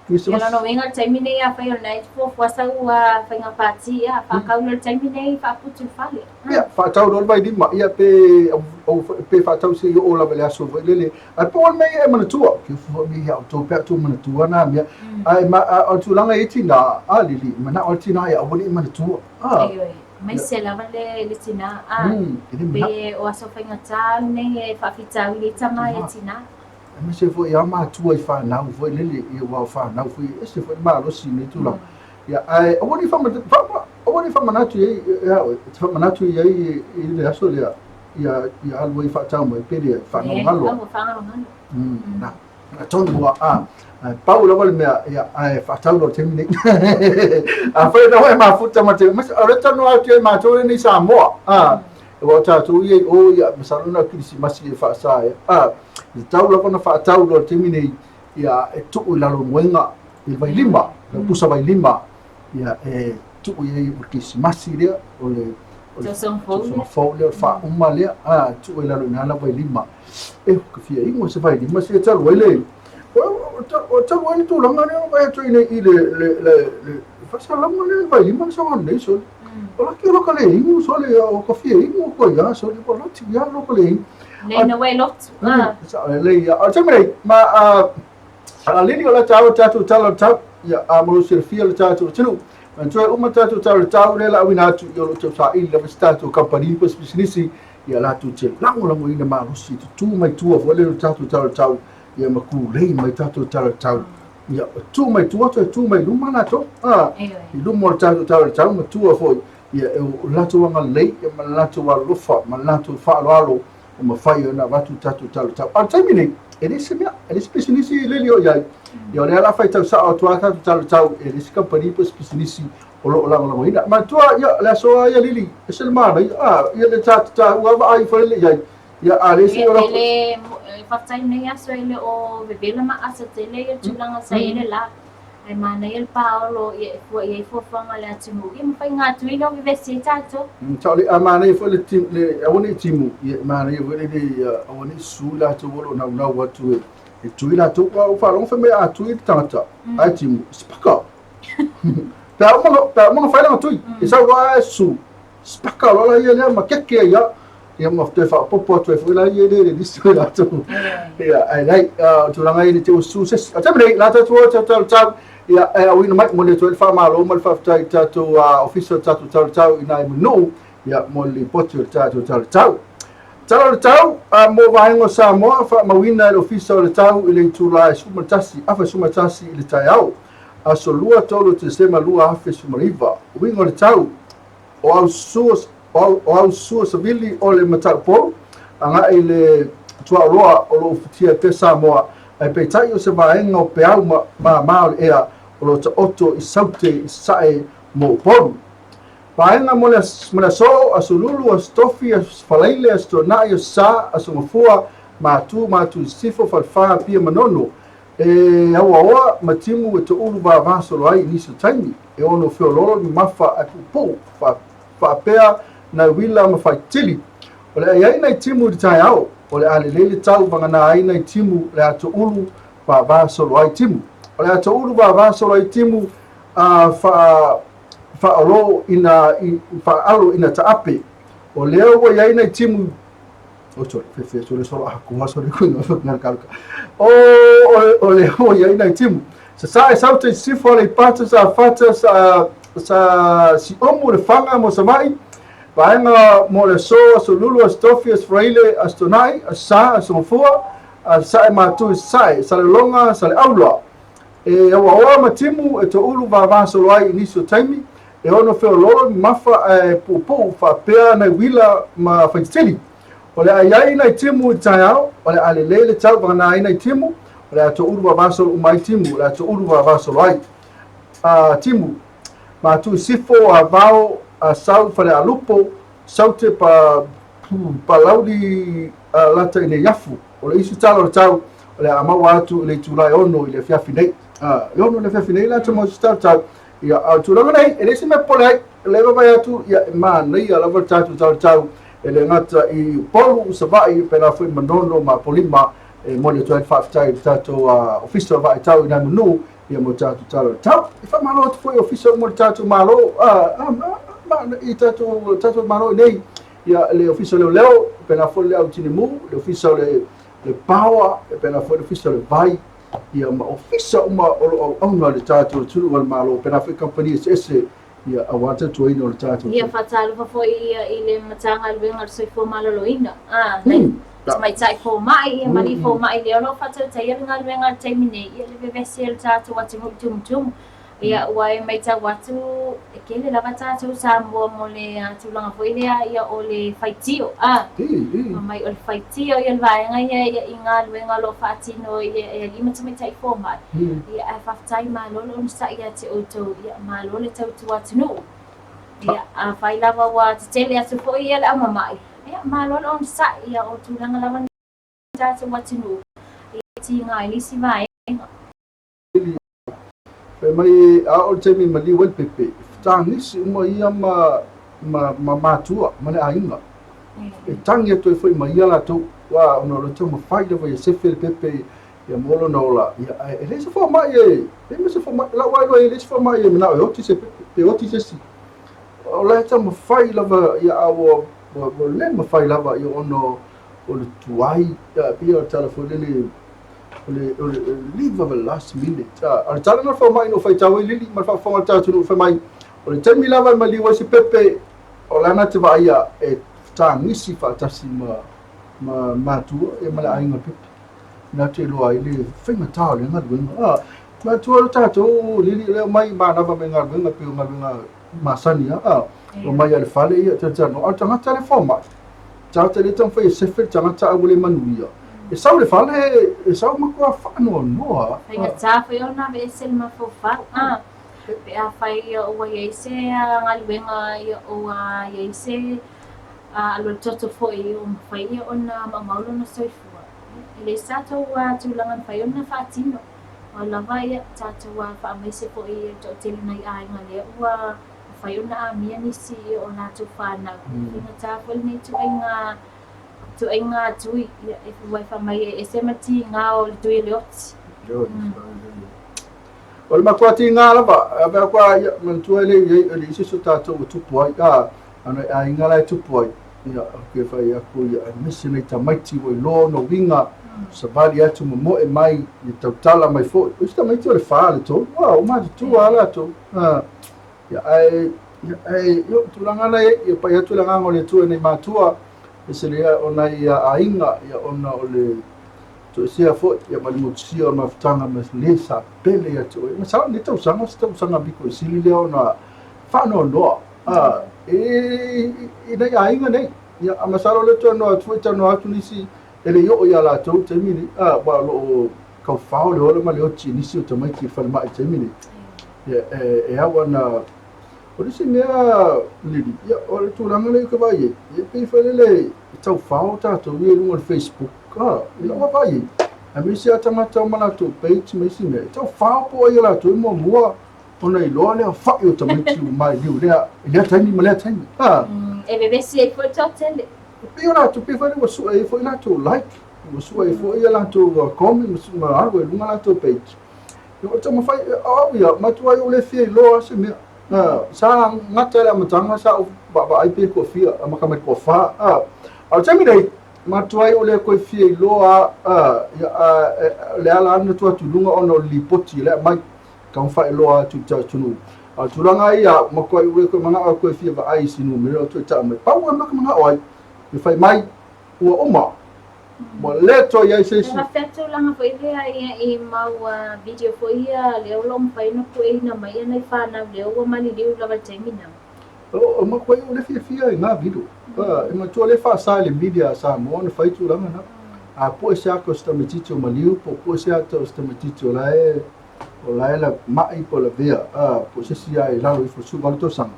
Ia no wenga taimine ia fai o night for wasa ua fai ngā pāti ia whakauna taimine fa putu fale. Ia whātau rol vai lima ia pe whātau se o la vele aso vai lele. Ai po on mei e manatua ki fo mi ia o tō pēr tō manatua nā mea. Ai o tūlanga e tina lili mana o tina ia o wani e manatua. Mai se lava le tina pe o aso fai ngā tā nei e whawhitau i le tama e tina. Me se foi ia matua i whanau foi lele i wau whanau foi este foi malosi nei tula ia ai o wani whamanatu i te whamanatu i le aso lea ia alua i whatau mai pere whanau ngalo na tonua pau lawa le mea ia ai whatau lo temine a whai rawa e mafuta ma te a reta no atu e mātou nei Samoa e wau tātou i o ia masaluna kirisimasi e whaasa i tau lako na whaatau lo temine ia e tuku i lalo nuenga i vai lima, na pusa vai lima ia e tuku i urkisimasi rea o Tosong phone. Phone le fa uma le tu ila na la vai lima ka fia ingo se vai lima se ta le o ta wani tu langa ne vai tu ile le fa sa langa ne vai lima sa on le so ola ki lo ka le ingo so le o ka fia ingo ko ya so le lo ti ya lo ka le Le na way lot. sa le ya o ta me ma lini ola tu ta ya mo se fia le ta tu Antoe uma tatu tau le la wina tu yo tu sa il le stato company pas business ya la tu che lango ina ma rosi tu mai tu of le tatu tau ya ma ku le mai tatu tau ya tu mai tu mai lu mana to lu mo tatu tau ma tu of ya la tu nga le ya ma la tu wa lufa ma la tu fa lo ma fa yo na va tu tatu tau al termine eles business le yo ya yo le la fai tau sa o tua tau eles company pas business o lo la ina ma tua ya la so ya lili esel mana ya le ta wa ai fa le ya ale si ora le fatai nei aso ele o bebela ma asa tele ya tulanga sa ele la ai mana el paolo ye fo fanga la timu im fa nga tu ilo vive si tato chali amana ye fo le tim le awoni timu ye mana ye vele de awoni su la to wolo na watu e tu ila to wa fa long fa me a tu tata ai timu spaka ta mo fa la tu e sa wa su spaka lo la ye le ma keke ya mo te fa popo tu fo la ye de disu la to ya ai like tu la ngai ni te su ses ata me la ta tu ta ya we no mai mo le tu fa ma lo mo fa ta tu official ta ina no ya mo le potu ta mo vai ngo Samoa fa mawina le official ta ile tu la suma tasi ile taiao aso lua tolo Tesema lua afe sumariva wingo le tau o au suos savili o le matapo anga ile tua roa o lo futia pe Samoa ai pe tai o se vaenga o pe au ma ea o lo ta oto i saute i sae mo poru vaenga mo le so aso lulu a stofi a falaile a stonai a sa aso mafua matu sifo falfa pia manono awa matimu e to ulu ba vaso ai niso taimi e ono feololo ni mafa a pupu fa pea na wila mafaitili ole ai na timu tai au ole ale lele tau bangana ai na timu le ato ulu ba vaso ai timu ole ato ulu ba vaso ai timu fa alo ina taape ole o ai na timu o sorry fe so le solo aku so le kunga na kalka ole o ia ina timu sa sauti sifo le pata sa fata sa si omo le fanga mo samai vaenga mo le so lulu stofia israele astonai sa somfua sa matu sa le longa sa le aula wa matimu to ulu va so ai inicio taimi e ono fe lolo mafa pupu fa pea na wila ma faitili ole ai na timu taiao ole ale lele tau bana ai na timu ole to uru va so mai timu ole to uru va so ai timu ma tu sifo avao sau fale alupo saute pa laudi lata ine yafu ole isi talo tau ole ama watu le tulai ono ile fiafi nei ono le fiafi nei la to mo tau ya tu lo nei ele sime pole le va tu ya ma nei la va tau ele ngata i polu savai pela foi manono ma polima mo le 25 tato official vai tau ina no ia mo tatu tau fa malo foi official mo tatu malo ma i tatu malo nei ia le official leo pela foi le utinimu le official le power pela foi official vai ia ma official ma o le tatu tulu wal malo pela foi company esse ia awata tu ino le tatu ia fatalo fa foi ile matanga le ngar so fo malo loina nei mai tai fo mai mali fo mai le no fata tai ngar le ngar tai mine ia le vesel tatu watu tum ia wai mai ta watu kele la tatu sa mo le tulanga fo ile ia ole faitio mai ole faitio ia vai ngai ia ingal le ngalo fatino ia lima mai tai fo mai ia fa tai malo lo sa ia te auto ia malo le tau watu no ia fai lava wa tele aso fo ia la mai ia malo on sa ia o tulanga lawan tatu watu no ia ti ngai ni si vai pe mai a o te mi mali wel pepe tangi si mo ia ma matua ma le ainga e tangi atu e foi mai ala tu wa ona lo tama fai le vai se fel pepe ya molo na ola ya e le se fo mai e me se fo mai la wa e le se fo mai e na o ti se pe o ti se si ola tama fai lava ya awo o le ma fai lava ya ono o le tuai ya pia telefone le leave of a last minute al tala na fo mai no fai tawe lili ma fa fo ta tu fo mai o le temi lava ma liwa se pepe o lana te vai ya e tangisi fa tasi ma tu e ma la ainga pepe na te loa i le whainga tau le ngā ruenga. Ma tua lo tātou lili leo mai ma nawa me ngā ruenga pe o ngā ruenga masani o mai ale whale ia te tano. A tangata le whama. Tangata le tang whai sefer tangata au le manuia. E sau le whale e sau makua whanoa noa. Whainga tā whai o nā me esel ma whau. Pe a whai o wa yeise ngā ruenga o a yeise alo toto fwoi o mwhai o na mamaulo na soifu. Le sato wa tulangan fa yun na fatino wala vaya tato wa fa mai se po I to tele nai ai ngale wa fa yun na amia ni si o na tu fa na na ta fol ni tu inga tu if wa fa mai SMT nga o tu ilot Wala makwati nga la ba ba kwa man tu ele ele isi su tato tu poi ana ai ngala tu poi ya ke fa ya ko ya mission ta maiti wo lo no winga sabali atu mo e mai I tautala mai fo o sta mai tu le fale to o ma tu ala to ya ai yo tu langa la e pa ya tu langa ngole tu nei matua e se le ona ia ainga ya ona ole to sia fo ya mali mo sia ma ftanga ma le sa pele ya tu ma sa ni tu sanga biko sili le ona fa no no e nei ainga nei ya amasaro le tu no Twitter no atu nisi ele yo ya la to te mini ba lo ka fa le ola ma le oti ni si to mai ki fa ma te mini ya e hawana o disi mea lidi ya o le tu langa le ka ba ye pe fa le tau fa ta to we no Facebook ina wa ba ye a mi si ata mata mana to page me si me tau fa po ya la to mo mo ona I lo le fa yo to mai ki mai liu le tani ma le tani e bebe si e fo totele Pio la tu pifani wa su e foi la tu like wa su e foi la tu comment ma algo lunga la tu page yo to mo fai ya ma tu ai o le fie lo se me sa ngata la matanga sa ba ai pe ko fia ma ka me ko fa al temi dai ma tu ai o le ko fie lo ya le ala na tu lunga ono li poti le mai ka fai lo tu nu tu langa ia ma ko ai ko manga ko fie ba ai sinu me to ta me pa wa ma ka manga ai I fai mai ua oma mo leto ia se na fetu langa foi ia I mau video foi ia leo lom fai no ko na mai na fa na leo wa mali leo la termina o ma ko ia le fia na video e ma tu le fa sa le media sa mo na fai tu langa na a po se ko sta metito maliu po se to sta metito la o la mai po la via po se sia I la lo fo su valto sang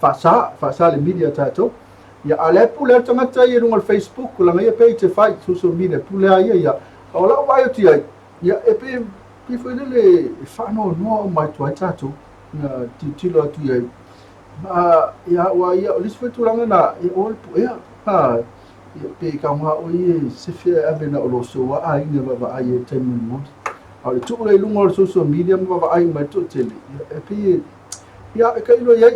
fa sa le media tato ya ale pule tangata I rungal Facebook la ngai pe te fai social media pule ai ya ola vai ti ai ya e pe foi le fa no mai tu tato na ti lo tu ai ya wa ya lis foi tu langa na e ol pu ya ya pe ka ma o I se fia ave na lo so wa ai ne ba ai te mo ale tu le lungal social media ba ai mai tu te e pe ya e kai lo ya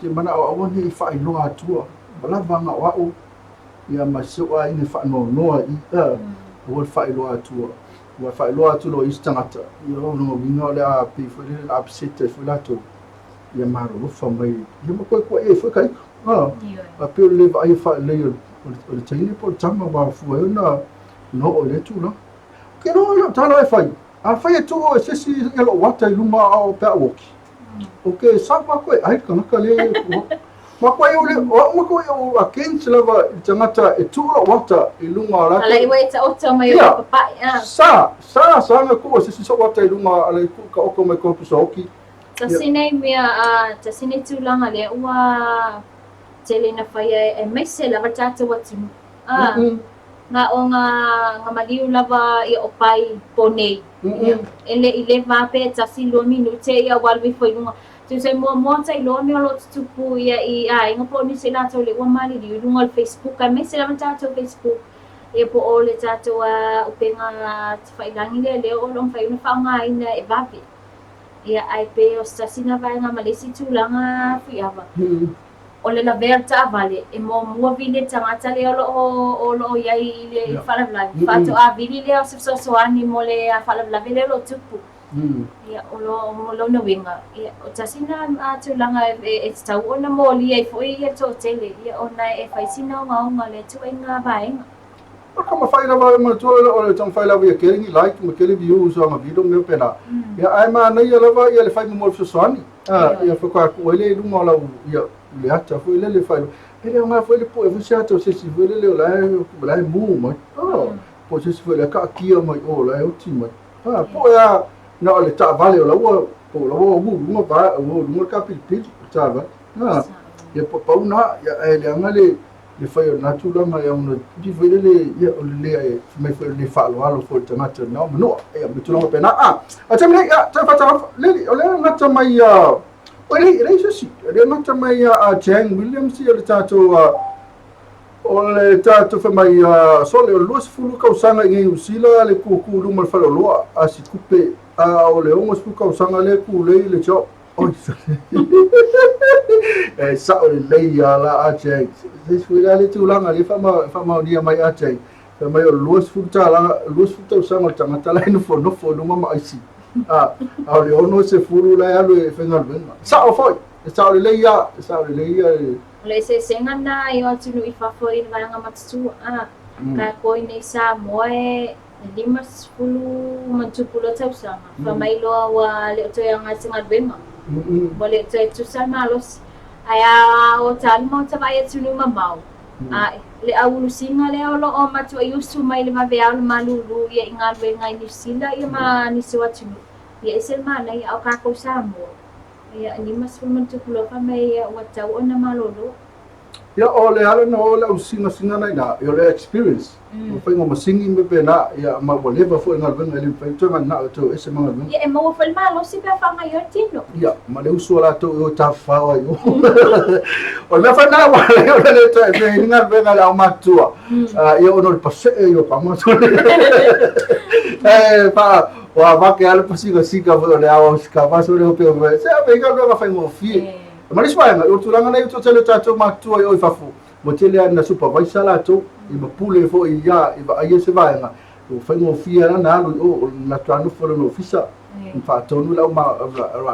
te mana o wani fa I loa tua bala vanga wa o ia masua I ne fa no noa I o fa I loa tua wa fa I loa tu lo istangata I o no winga le a pe fo le upset fo la to ia maro lo fa mai ia mo ko e fo kai a pe le va I fa le o le tini po tama ba fu e na no o le tu no ke no ta lo e fa a fa e tu o se si e lo wata I luma o pe a woki Okay, sa pa ko ai kana kale ma ko eu le ma ko eu a kense lava tangata e tula wata I lunga la ala I wai ta oto mai o papai sa na ko se so wata I lunga ala ku ka o ko mai ko pusoki ta sine mia ta sine tulanga le ua tele na fai e mai se lava tata watu nga o nga maliu lava I opai ponei ele va pe ta si lo minute ia walwi foi lunga Tu sai mo sai lo me lo tupu ia inga po ni sila to le wa mali di ngol Facebook ka me sila man to Facebook e po ole tato upenga failangi le o long fai no fa nga ina e vapi ia ai pe o stasina vai nga malesi tu langa fiava ole la verta vale e mo vile tangata le o ia ile fala vla fato a vile le o so ani mole a fala vla vile lo tupu ia o no winga ia o tasina tu langa e tau ona moli ai foi ia to tele ia ona e fai sina nga le tu inga vai Kama fai na vai ma tu o tong fai la via kering like ma kering views o ma video meu pena ia ai ma na ia lava ia le fai mo so soani ia foi ko ele lu mo la ia le ata foi le fai ele nga foi le po e você ato se si foi le la mu ma po se si foi le ka kia mai o la o ti mai po ia na le ta vale o la po la o mu va o mu ka pil ta va ia po na ia ele nga le fai o natu langa e una di vele ia o le mai foi le fa lo fo tangata no no e me tu longa pena a tama ia ta fa le o le ngata mai o le so le ngata mai a Jang Williams ia le tato o le tato fa mai so le luas fulu ka usanga ngi usila le ku lu mal fa lo a si kupe o le ongo fu ka usanga le ku le cho oi sa o le ia la a Jang this we le tu langa le fa ma dia mai a Jang fa mai o luas fu ta la luas fu ta usanga tangata la no no ma ai si a le ono se furu la alu e fenga venga sa o foi sa o le ia le se senga na I atu no I fa foi vai nga matsu ka ko nei sa moe limas fulu mantupulo tau sama fa mai lo wa le to yang singa venga boleh tu sama los aya o tal mo ta vai atu no mamau le aulu singa le o matu ayusu mai le mavea malulu ia ingal venga ni sila ia ma ni siwatu ia esel mana ia o ka ko samo ia ni mas mantu pulo fa mai o tau ona malulu ia o le ala no le singa na ina ia le experience o fai ngo masingi me pena ia ma voleva fo ngal venga le fai to na to ese manga venga ia mo fo malo si pa fa mai tino ia ma le uso la to o ta fa o o me fa na wa le to e ngal venga la matua ia ono le passe io pa mo pa wa va che al pasiga siga le a scava so le o pe se a pega lo fa ngo fi ma le swanga o tulanga na to tele tato matua io fa fu mo tele na supervisor la to I mapule fo I ia I va ia se vai nga o fai mo fia na o na tanu fo no ofisa fa tonu la ma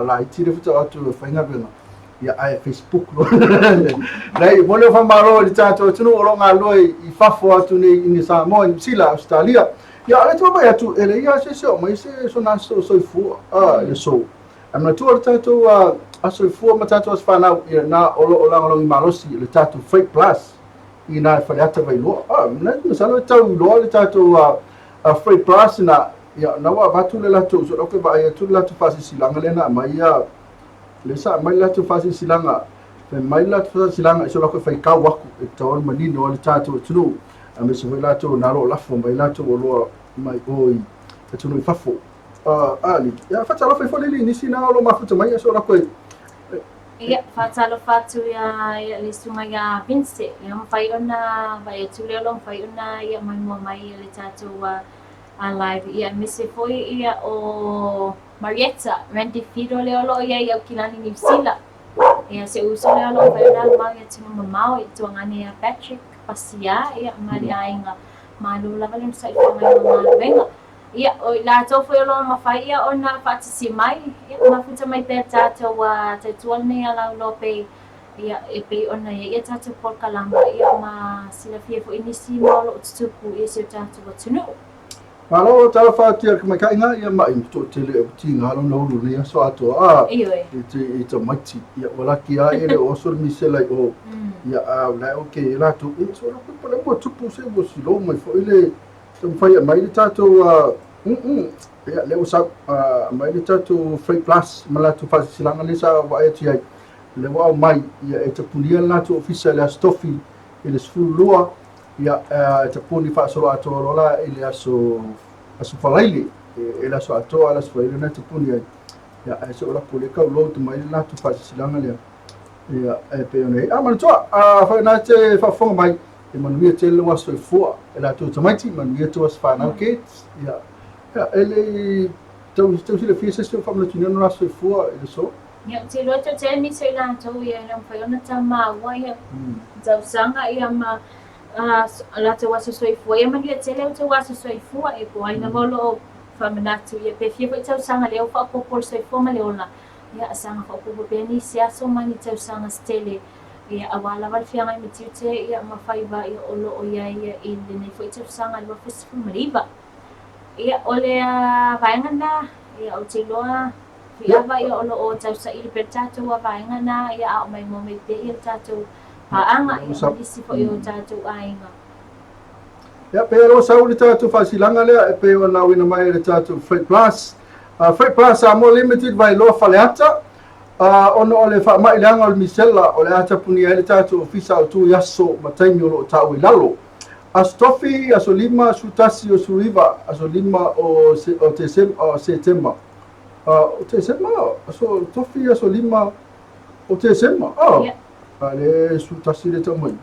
la tire futa atu fai nga bena ia ai Facebook lo nei mo le fa maro di tato tunu o nga lo I fa fo atu ni Samoa ni sila Australia ia le to mai atu ele ia se mai se so na so fu le so am tu tato so fu ma tato as fa na na o la I malosi le tato fake plus ina faleata vai lo na sala tau lo le tato free plus na ya na wa vatu le lato so ke ba ya tu lato fasi silanga le na mai ya le sa mai lato fasi silanga pe mai lato fasi silanga so ke fai ka waku e tau mani no le tato tunu me so lato na lo lafo mai lato lo mai oi tunu I fafo ali ya fa tala fai fole ni sina lo mafuta mai so ke ia fatalo fatu ya le sunga ya Vince ia fai ona vai tu le long fai ona ia mai le tato live ia misi foi ia o Marietta Randy Fido le lo ia kilani ni sila ia se uso le lo fai ona mai tu mamau tu ngani ya Patrick pasia ia mari ainga malu la valen sai mai venga ia o la to foi lo ma fai ia ona fatisi mai ia ma futa mai pe tato wa tatual ne ala lo pe ia e pe ona ia tato por kalamba ia ma sila fie fo inisi mo lo tupu ia se tato wa tunu malo tala fatia kuma ka inga ia mai to tele tinga lo no lu ne so ato it's a mighty ia wala ki a ele o sur misela o ia la okay la to it's so ko le mo tupu se bo silo mai fo ile so fai mai le tato ia le usa mai le tato free plus mala to fasi silanga le sa wa e tia le wa mai ia e te pulia la to official la stofi ile sfulua ia te puni fa solo ato la ile aso falaile ele aso ato ala sfalaile na te puni ya se ora pule ka lo tu mai la tu fa silanga le ya pe ne a man toa a fa na te fa fonga mai e man via te lo so fu e la tu tamati man via tu as fa na ke ya ele tu le fi se fa no tu no la so fu e so ya te lo te mi se la tu ya na fa ona tama wa ya zau sanga ia ma la te waso soifua ia mani te leo te waso soifua e po aina volo whamanatu ia pe fia po tau sanga leo whakopor soifua ma leo la ia asanga whakopor pe ni se aso mani tau sanga stele ia awala wal fianga i mitiu te ia mawhaiva ia olo o ia i lene fo i tau sanga lua festival mariva ia ole a vaengana ia o te loa Fiava ia olo o tau sa ili per tātou a vaengana ia au mai mo me te ia tātou Paanga ia disi fo yo tātou ainga. Ya pero sa uli tātou whasilanga lea e pe ona wina mai le tātou Freight Plus. Freight Plus a more limited vai loa whaleata. Ono ole wha mai leanga o le misela o le ata puni e le tātou ofisa o tu yaso mataimi o lo tāu i lalo. Aso tofi, aso lima, sutasi o suriva, aso lima o Tesema. O Tesema, aso tofi, aso lima o Tesema. Yeah. Ale su tasile tamai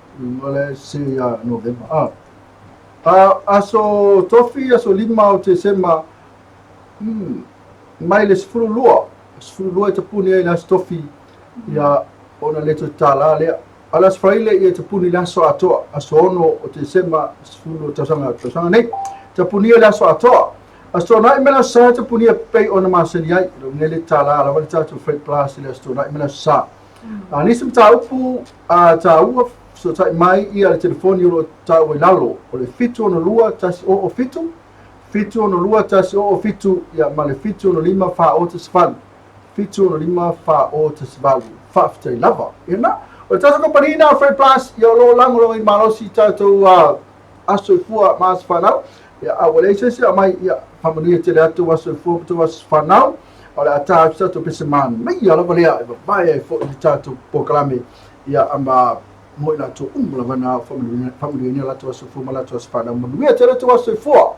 ole se ya November aso tofi aso lima o Tesema mai le sfuru lua te puni ai la tofi ya ona le to tala le ala sfaile ia te puni la so ato aso ono o Tesema sfuru tosanga nei te puni la so ato aso na imela sa te puni pe ona maseni ai ngele tala la wala tatu Freight Plus le sto na imela sa Nisam taupu taua so tai mai ia le telefoni o tau e lalo o le fitu ono lua tasi o fitu ono lua tasi o fitu ia ma le fitu ono lima fa o te svalu fitu ono lima fa o te svalu fa ftai lava ina o le tatu kompanina o Freight Plus ia lo lango lo i malosi tatu aso i fua mas whanau ia a wale se a mai ia whamanuia te le atu aso i fua tu as whanau Ole ata to peseman mai ala valea e vai fo i tatu poklame ia amba moina to la vana family ni la to so fuma la to spada mo we tele to so fo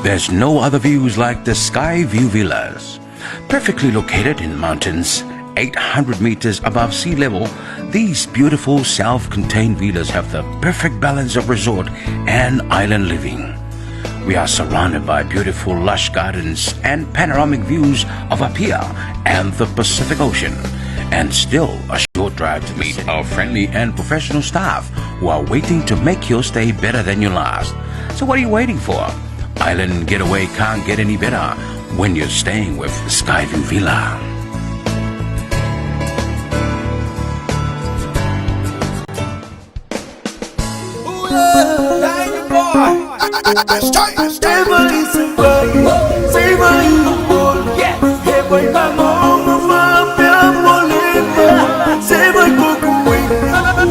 There's no other views like the Sky View Villas. Perfectly located in the mountains, 800 meters above sea level, these beautiful self-contained villas have the perfect balance of resort and island living. We are surrounded by beautiful lush gardens and panoramic views of Apia and the Pacific Ocean, and still a short drive to meet our friendly and professional staff who are waiting to make your stay better than your last. So what are you waiting for? Island getaway can't get any better when you're staying with Skyview Villa.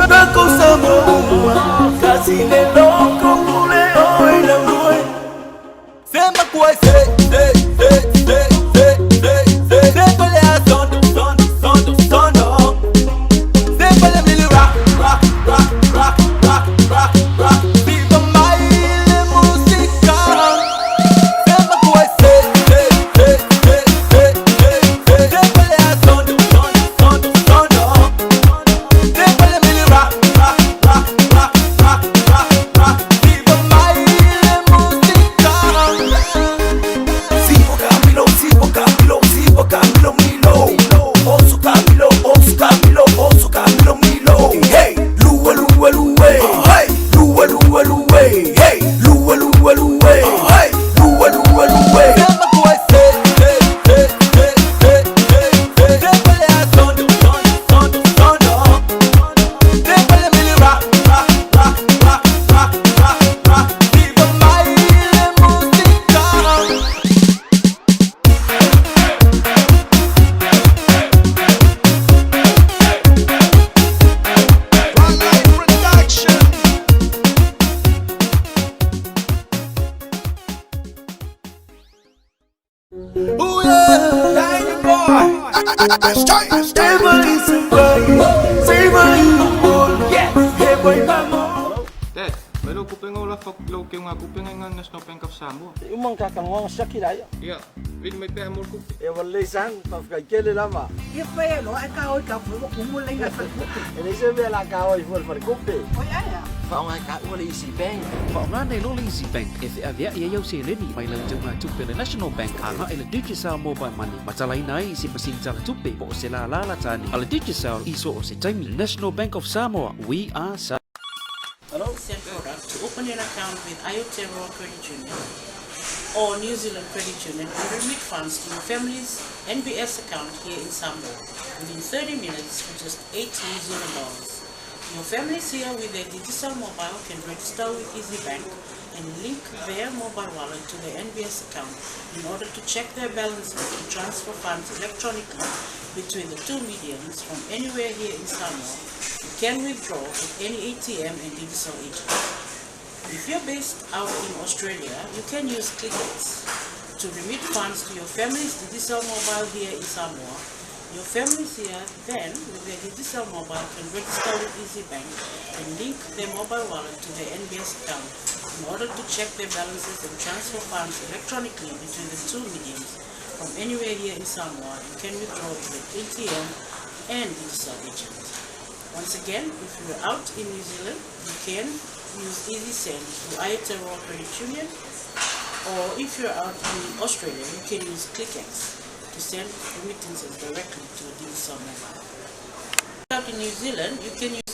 Bank of Samoa, casi le loco, mule hoy la noche. Sema quoi Never is surprise, favor in the world. Hey boy, Dad, may lo kuping wala lo kay nga kuping nga National Bank of Samoa. Umang kakangwang sakiraya. Yeah, win may pa mo kupi. E wala sang pafkakele lama. Ifelo akaw ka fu kumulay na sa Ele se ve la kaoy for kupe. Oy aya. Fa nga ka wala easy bank. Fa nga nei lo easy bank if avia ia yau se leni mai lang tunga tupe le National Bank anga ele digital mobile money. Matalai nai si pasing tala tupe po se la tani. Ala digital iso o se time National Bank of Samoa. We are Product to open an account with Aotearoa Credit Union or New Zealand Credit Union and remit funds to your family's NBS account here in Samoa within 30 minutes for just $8 New Zealand dollars. Your families here with their digital mobile can register with EasyBank and link their mobile wallet to their NBS account in order to check their balances and transfer funds electronically between the two mediums from anywhere here in Samoa. You can withdraw at any ATM and digital agent. If you're based out in Australia, you can use ClickX to remit funds to your family's digital mobile here in Samoa. Your families here then, with their digital mobile, can register with EasyBank and link their mobile wallet to their NBS account in order to check their balances and transfer funds electronically between the two mediums from anywhere here in Samoa. You can withdraw with an ATM and digital agent. Once again, if you're out in New Zealand, you can use EasySend through Aotearoa Credit Union, or if you're out in Australia, you can use ClickX to send remittances directly to a digital mobile. Out in New Zealand, you can use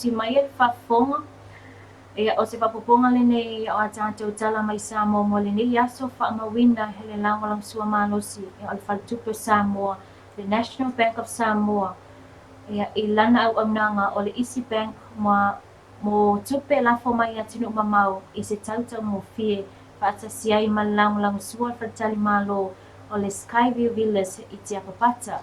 usimayan fafonga o se papoponga lene o atato tala mai Samoa mo lene yaso fa mawina hele lango lang suamalosi e alfaltupe Samoa the National Bank of Samoa ia ilana au amnanga o le EasyBank mo tupe la fo mai atinu mamau i se tauta mo fie fa atasiai malang lang sua fatali malo o le Skyview Villas i te apapata.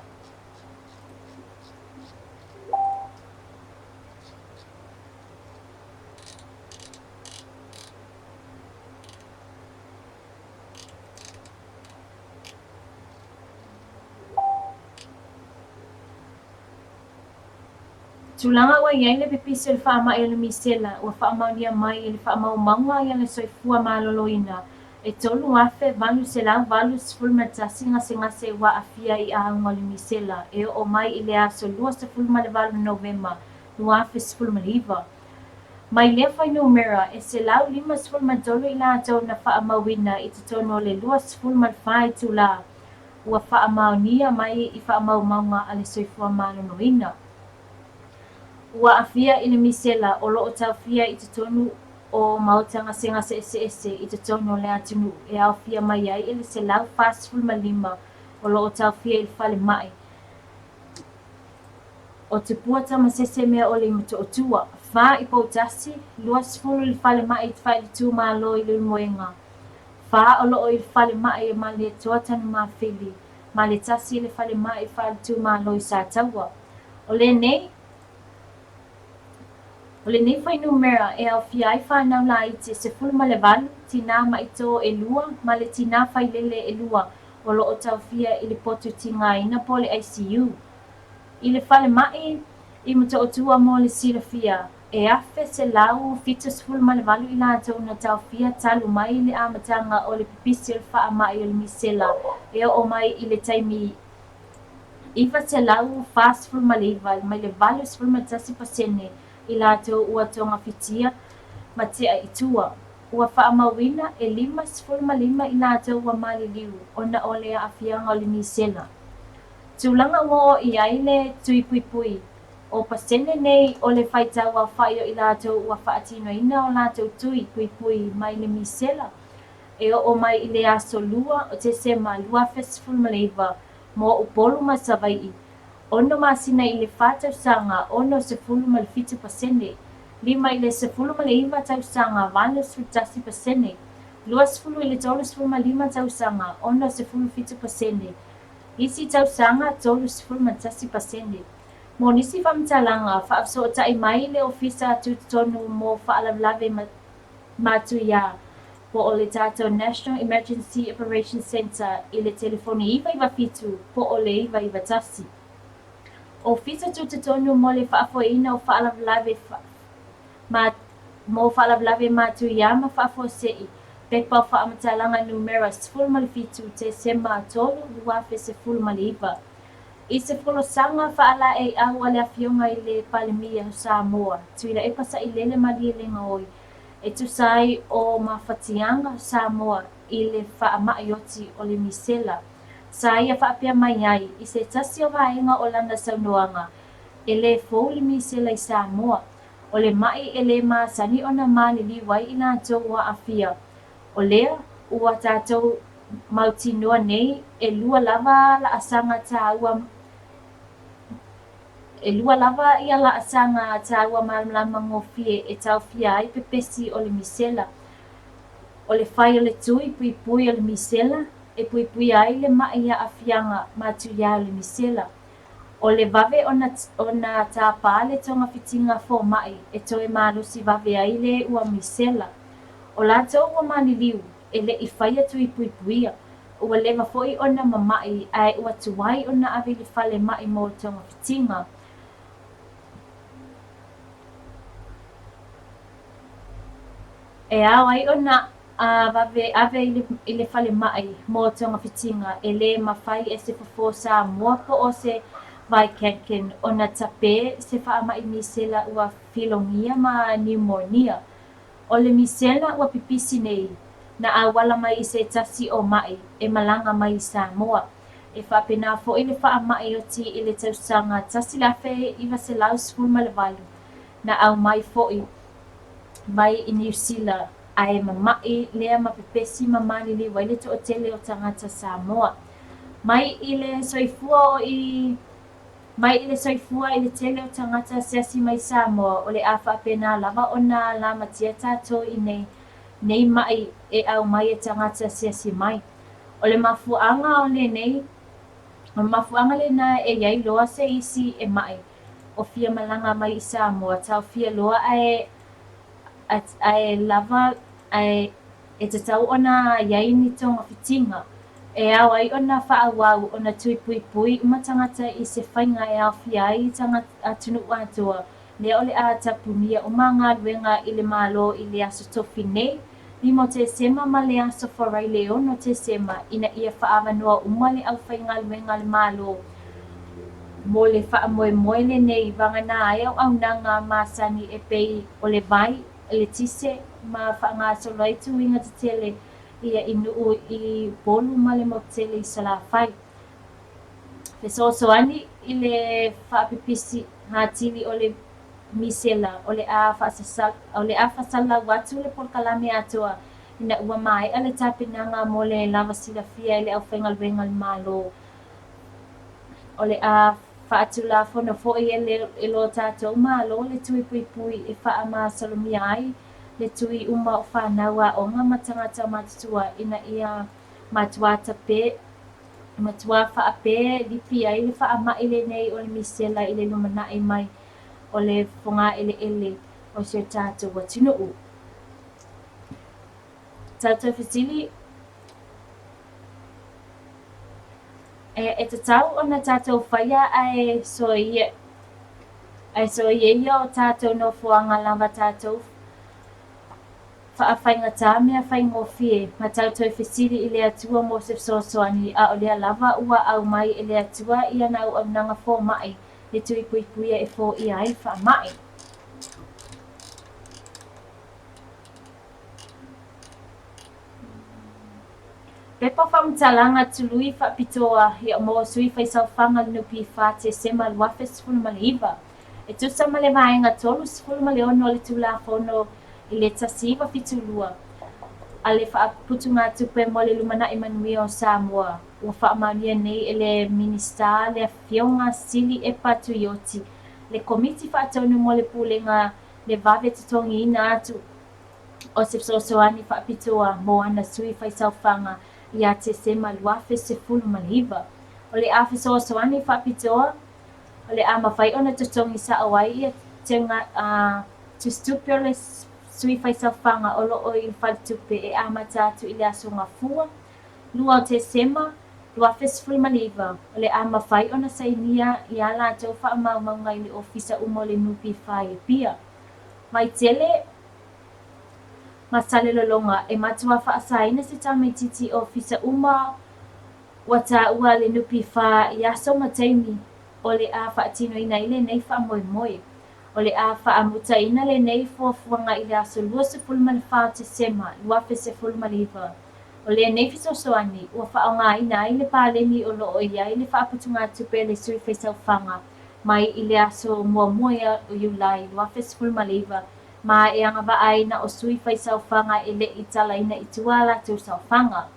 Tulanga wa iai le pipisi o le whaama e le misela ua whaamaunia mai e le whaamaumaunga ia le soifua maloloina e tolu afe valu se lau valu sifulu matasi ngase wa afia i aunga le misela e o mai i le aso lua sifulu ma le valu Novemba lua afe sifulu ma liva. Mai lea whai numera e se lau 5 sifulu ma tolu i la atau na whaamauina i te tono o le lua sifulu ma le whai tu la ua whaamaunia mai i whaamaumaunga a le soifua maloloina. Ua afia i le misela o loo taufia i te tonu o mautanga ngase ese i te tonu o le atunu e awhia mai ai i le se lau whasifulu ma 5 o loo taufia i le whale mai. O te puata masese mea o le mato o tua, wha i pautasi, 2 sifulu i le whale mai i te whai tu malo i le moenga. Wha o loo i le whale mai e ma le tuatanu ma whili, ma le tasi i le whale mai i whale tu malo i sa taua. O le nei whai numera e au fia ai whanau la i te sefulu ma le valu, tina ma ito e lua, ma le tina whai lele e lua, o loo tau fia i le potu tinga ina po le ICU. I le whale mai i mato o tua mo le sila fia, e afe se lau fita sefulu ma le valu i la tau na tau fia talu mai le amatanga o le pipisi o le wha mai o le misela, e o mai i le taimi iwa se lau whasefulu ma le iwa, mai le valu sefulu ma tasi pasene, i lato ua tonga fitia ma tea i tua. Ua whaamawina e 5 sifulu ma 5 i lato ua maliliu ona o lea awhianga o le misela. Tūlanga ua o i aile tui pui pui. O pasene nei o le whaitau au whaio i lato ua whaatino ina o lato tui pui pui mai le misela. E o mai i le aso lua o Tesema lua fesifulu ma leiva mo upolu ma savai. Ono masina i le whātau sanga ono sefulu ma le 50%, 5 i le sefulu ma le 5 tau sanga vano sefulu pasene, 2 sefulu i le tolu sefulu ma 5 tau sanga ono sefulu 50%, isi tau sanga tolu sefulu ma 10%. Mo nisi whamtalanga whaafso o tai mai le ofisa tutonu mo whaalavlave matu ia po o le tātou National Emergency Operations Center i le telefoni iwa fitu po o le iwa tasi. O fisa tu te tonu mo le whaafoina o whaalavlave mo whaalavlave matu iama whaafo sei. Pepa whaamatalanga numera sefulu ma le fitu Tesema tolu luafe sefulu ma le iwa. I sefulu sanga whaala e au ale awhionga i le palemia o Samoa. Tuila e pasa i lele mali le ngoi. E tu sai o mawhatianga Samoa i le whaamaioti o le misela. Sa ia whaapea mai ai, i se tasi o vaenga o lana saunoanga, e le fōu le misela i Samoa, o le mai e le maasani o na mani liwai i nā tau ua awhia. O lea, ua tātou mautinua nei, e lua lava la asanga tāua, e lua lava ia la asanga tāua malamlama ngofie e tau fia ai pepesi o le misela. O le whai o le tui pui pui o le misela, e pui pui ai le mai ia awhianga matu ia le misela. O le vave o na tāpā le tonga fitinga fō mai e toe malusi vave ai le ua misela. O lātou ua maniliu e le i whaia tui pui puia. Ua lewa foi o na mamai ai ua tuwai o na avi le whale mai mō tonga fitinga. E au ai o na vave ave i le whale mai mō tonga fitinga e le mawhai e se fofo sa mua po o se vai kenken o na tape se wha mai misela ua filongia ma pneumonia. O le misela ua pipisi nei na awala mai i se tasi o mai e malanga mai i Samoa. E whapena fo i le wha mai o ti i le tausanga tasi lafe iwa se lau sefulu ma le valu na au mai fo i mai i New Zealand ai mamai lea mapepesi mamani li waile to otele o tangata Samoa. Mai i le soifua i le tele o tangata sesi mai Samoa o le afa pena lava o na la matia tato i nei mai e au mai e tangata sesi mai. O le mafuanga o le nei, o le mafuanga le na e iai loa se isi e mai. O fia malanga mai i Samoa, tau fia loa ai lava ai e te tau ona iai ni tonga fitinga. E au ai ona whaawau ona tui pui pui uma tangata i se whainga e au fia ai tangata atunu atua. Le ole a tapunia o mga luenga i le malo i le aso tofi nei. Ni mo te sema ma le aso wharai le ono te sema ina ia whaawa noa uma le au whainga luenga le malo. Mo le wha moe moe le nei vanga na ai au nanga masani e pei o le vai le tise ma whaanga so loitu inga te tele ia inu i bolu ma le motele i sala whai. Le so ani i le whaapipisi hatili o le misela o le a fasala watu le polkalame atua ina ua mai ale tapinanga mo le lava sila fia i le au whainga luenga le malo. O le a whaatula fono fo i e lo tātou malo le tui pui pui e wha ama salomia ai le tui uma o whanaua o ngā matangata matutua ina ia matuata pe matua wha pe lipi ai le wha ama ile nei o le misela i le lumana i mai o le whonga ele o se tātou watino u. Tātou whitili e te tau o na tātou whaia ai so ia o tātou no fuanga lava tātou whaawhainga tā mea whaingo fie ma tātou whitili i le atua mo se sosoani a o lea lava ua au mai i le atua ia nau au nanga fō mai le tui pui puia e fō ia ai wha mai. Pepa whamtalanga tului whapitoa i o mo sui whaisau whanga nupi wha Tesema luafe sifunu maliva. E tusa male vaenga tolu sifunu male ono le tula whono i le tasiva fitulua. A le whaaputu ngā tupe mo le lumana i manui o Samoa. Ua whaamaunia nei e le minista le whionga sili e patu ioti. Le komiti whaatonu mo le pulenga le vave tutongi ina atu o se sosoani whaapitoa mo ana sui whaisau whanga ia Tesema luafe sifunu maliva. O le a sosoani whaapitoa o le a mawhai ona tutongi sa awai ia te ngā tustupe o le sui whaisau whanga o loo i whalitupe e a matatu i le aso ngā fua. Lua o Tesema luafe sifunu maliva. O le a mawhai ona sainia i a la tau whaamaunga i le ofisa umo le nupi whai pia. Mai tele masale lolonga e matua whaasaina se tamaititi o ofisa uma wata ua le nupi wha i aso mataimi o le a whaatino ina i le nei wha moe moe. O le a whaamuta ina le nei fuafuanga i le aso lua se fulmane wha Tesema luafe se fulmaliva. O le nei fisosoani ua whaonga ina i le pāleni o loo ia i le whaaputunga tupe le sui whaisau whanga mai i le aso mua moea o Iulai luafe se fulmaliva. Ma e anga waaina o sui whaisau whanga e le i tala ina i tuala tu sau whanga.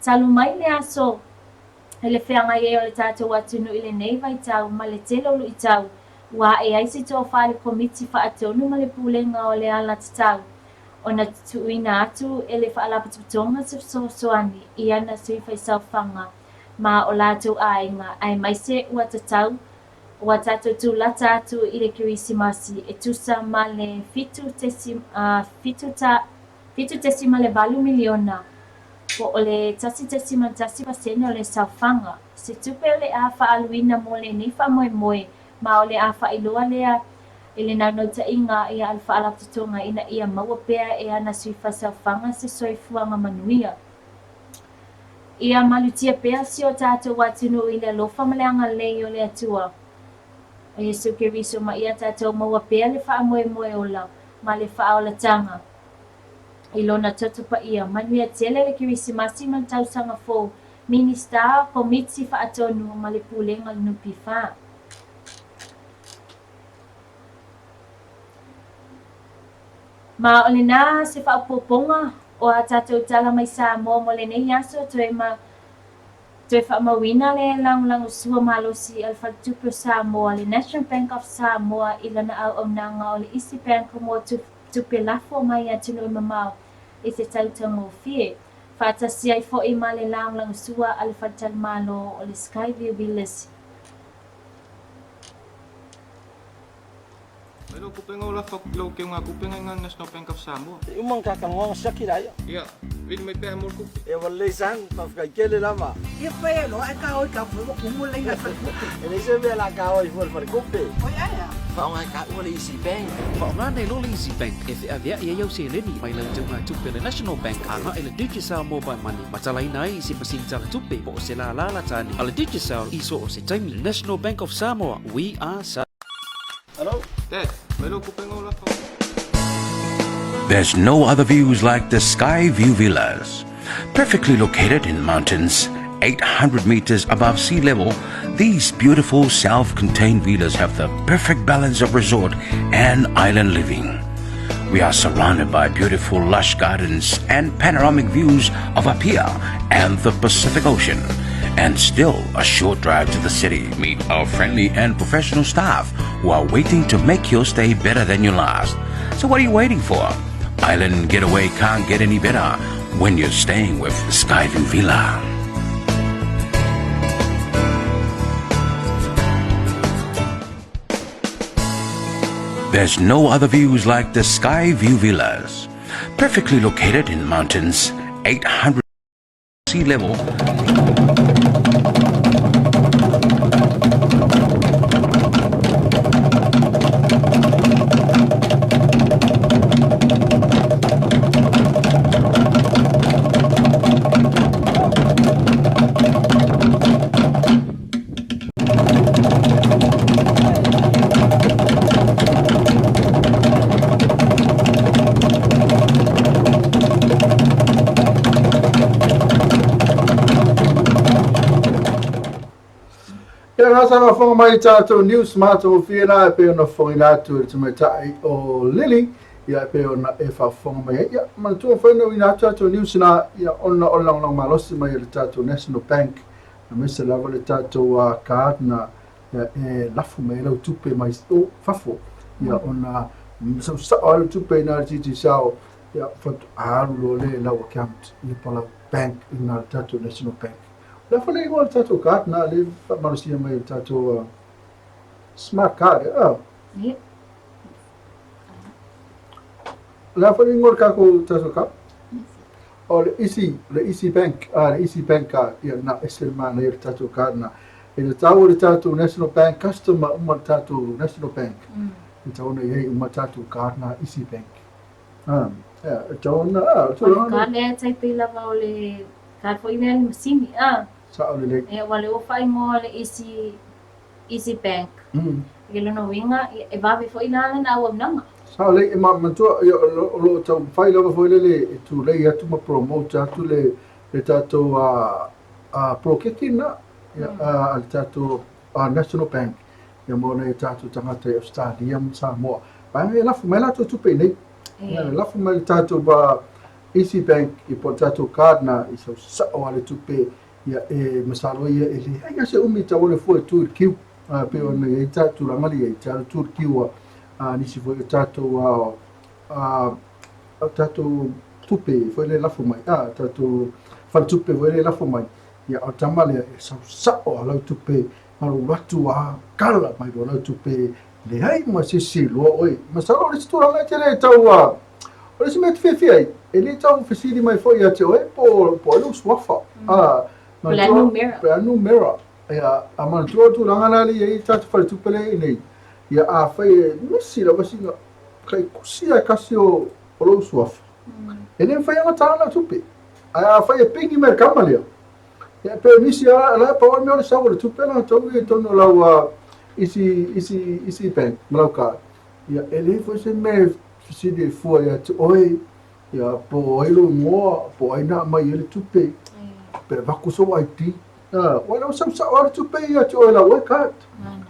Talu mai le aso e le whianga e o le tātou atunu i le nei vai tau ma le telolu i tau. Wa e aisi tō whare komiti whaatonu ma le pulenga o le ala tau. O na tuuina atu e le whaalapatutonga se soani i ana sui whaisau whanga. Ma o lātou ainga ai maise ua tatau ua tātou tūlata atu i le kirisimasi e tusa ma le fitu tesima le 8 miliona po o le tasi pasene o le sauwhanga. Se tupe o le a whaaluina mo le nei wha moe ma o le a whailoa lea e le nanota inga i a alfa alaptutonga ina ia maua pea e ana sui sauwhanga se soifuanga manuia. Ia malutia pea si o tātou watunu i le lofa maleanga lei o le atua. O Yesu Keriso ma ia tātou maua pea le wha moe ola ma le wha ola tanga. I lona tutupa ia manuia tele le kirisimasi man tausanga fō minista komiti wha atonu ma le pulenga nupi wha. Ma o le nā se wha poponga o a tātou tala mai Samoa mo le nei aso toe whaamawina le langulangu sua malosi al whaltupu Samoa le National Bank of Samoa i lana au nanga o le isi bank mo tupe lafo mai atunu i mamau i se tautango fie. Fa'atasi ai fo'i ma le laulaga sua a le fa'atalemalo o le Skyview Villas. Pero kupenga wala lo ke nga kupenga nga National Bank of Samoa. Umang kakangwang sakit ayo. Ya, vil may pa mo ku. E wala isang pagkakele lama. Ia whai aloha e ka oi ka whai wa kumulei na whai. E nei se mea la ka oi fual para kupe. Oi aia. Whaonga ka ua le Easy Bank. Whaonga nei lo le Easy Bank e whi avea ia iau se leni mai lau tau ngā tupe le National Bank anga e le digital mobile money. Matalai nai si pasing tala tupe po o se la la tani. A le digital iso o se taimi. National Bank of Samoa. We are Sa. Hello? Dad, pero kupenga wala ka. There's no other views like the Skyview Villas. Perfectly located in mountains, 800 meters above sea level, these beautiful self-contained villas have the perfect balance of resort and island living. We are surrounded by beautiful lush gardens and panoramic views of Apia and the Pacific Ocean. And still a short drive to the city. Meet our friendly and professional staff who are waiting to make your stay better than your last. So what are you waiting for? Island getaway can't get any better when you're staying with Skyview Villa. There's no other views like the Skyview Villas. Perfectly located in mountains, 800 sea level. Rasa whanga mai tātou news mātou whiana e peo na whangina atu e tumatai o Lily ia e peo na e whanga mai ia manatua whaina wina tātou news na ia ona o lang malosi mai le tātou National Bank na mesa lava le tātou card na ia e lafu mai lau tupe mai o fafo ia ona sa o lau tupe na titi sao ia whatu aru lo le lau account ia pala bank ina le tātou National Bank. La fale igual tato card na le marusia mai tato smart card Yeah. La fale igual kako tato card o le easy bank card ia na eselma na ir tato card na ele tau le tato National Bank customer uma tato National Bank tau na ye uma tato card na easy bank tau na Card le tai pila va o le card foi me masini Sao le e wale o fai mo le easy bank. Ke no winga e va be foi na o nanga. Sao le e mantua lo tau fai lava foi le tu le atu ma promote atu le tato pro kekina al tato National Bank. Ia mo le tato tangata e stadium Samoa. Pa e lafu mai lato tu pe nei. Ia lafu mai tato ba Easy Bank i po tato card na i sa o ale tu pe ia e masalo ia e le ai se umi ta ole foi tu kiu pe ona ia tatu la mali ia tatu tu kiu ni si foi tatu tatu tupe foi le lafu mai tatu fan tupe foi le lafu mai ia o tamale e sa o ala tupe malu watu kala mai do la tupe le ai ma se si lo oi masalo le tu la tele tau o se met fe fe ele tau fesidi mai foi ia te oi po lo swafa Brand new mirror. Ia a man tu langa li ia tatu fale tu pele nei. Ia a fai misi la wasinga kai kusia kasi o lo suaf. E nem fai ama tala tupe. A fai e pingi mer kamalia. Ia pe misi ala pa o me sa o tu pele to i tono la easy bank malauka. Ia ele foi se me si de foi ia oi ia po ilo mo po ina mai ele tupe. Pe vaku so IT wala sam sa ora tu pe ia tu la wakat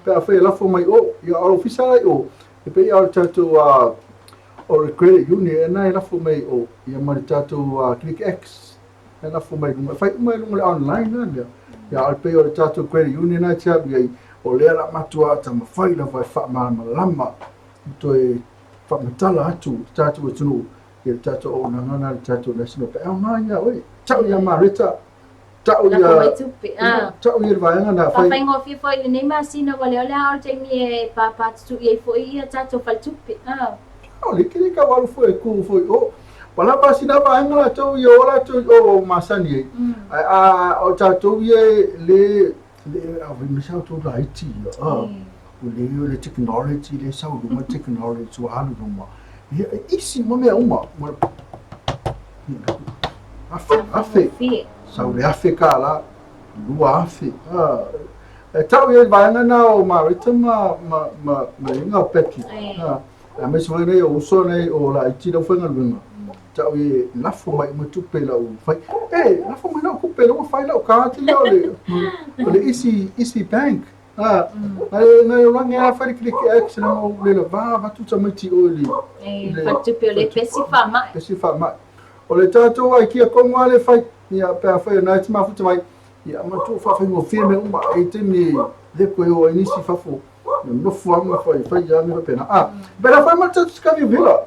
pe fa la fo mai o ia official o pe ia tatu o credit union na la fo mai o ia mai tatu click x la fo mai fa mai no online na ia pe o tatu credit union na cha ia o le la matua ta ma fa la fa ma lama to e fa matala atu tatu tu ia tatu o na tatu national pe ma ia oi Tau ia marita. Tau La ia. ko mai tupi. Tau ia vaenga na Fa fai. fai ngofi foi le nei masina wale ole au te mi pa tu ye foi ia tato fal tupi. O le kiri ka walu foi ku foi o. Pala pasina vaenga la tau ia ola tu o masani. O tato ia le a vi misau tu raiti. Le technology le sau lunga technology tu halu lunga. Isi mo me uma. Afe. Sau le afe ka la. Lua afe. Tau ia vaenga na o marita ma inga peki. A me so nei o so nei o la iti do fenga lunga. Tau ia lafu mai matupe la o fai. Lafu mai na kupe la o fai la o ka ati le. Le isi bank. Ngai rangi a fai klik X na o le va tu tamati o le. Fatupe le pesifa mai. Pesifa mai. O le tatou ai kia konga le fai ia pe fai na ti mafuta mai. Ia ma tu fa fai mo firme uma e te mi le ko o inisi fa fo. No fuama fai ya mi pena. Bela fai ma tatu skavi villa.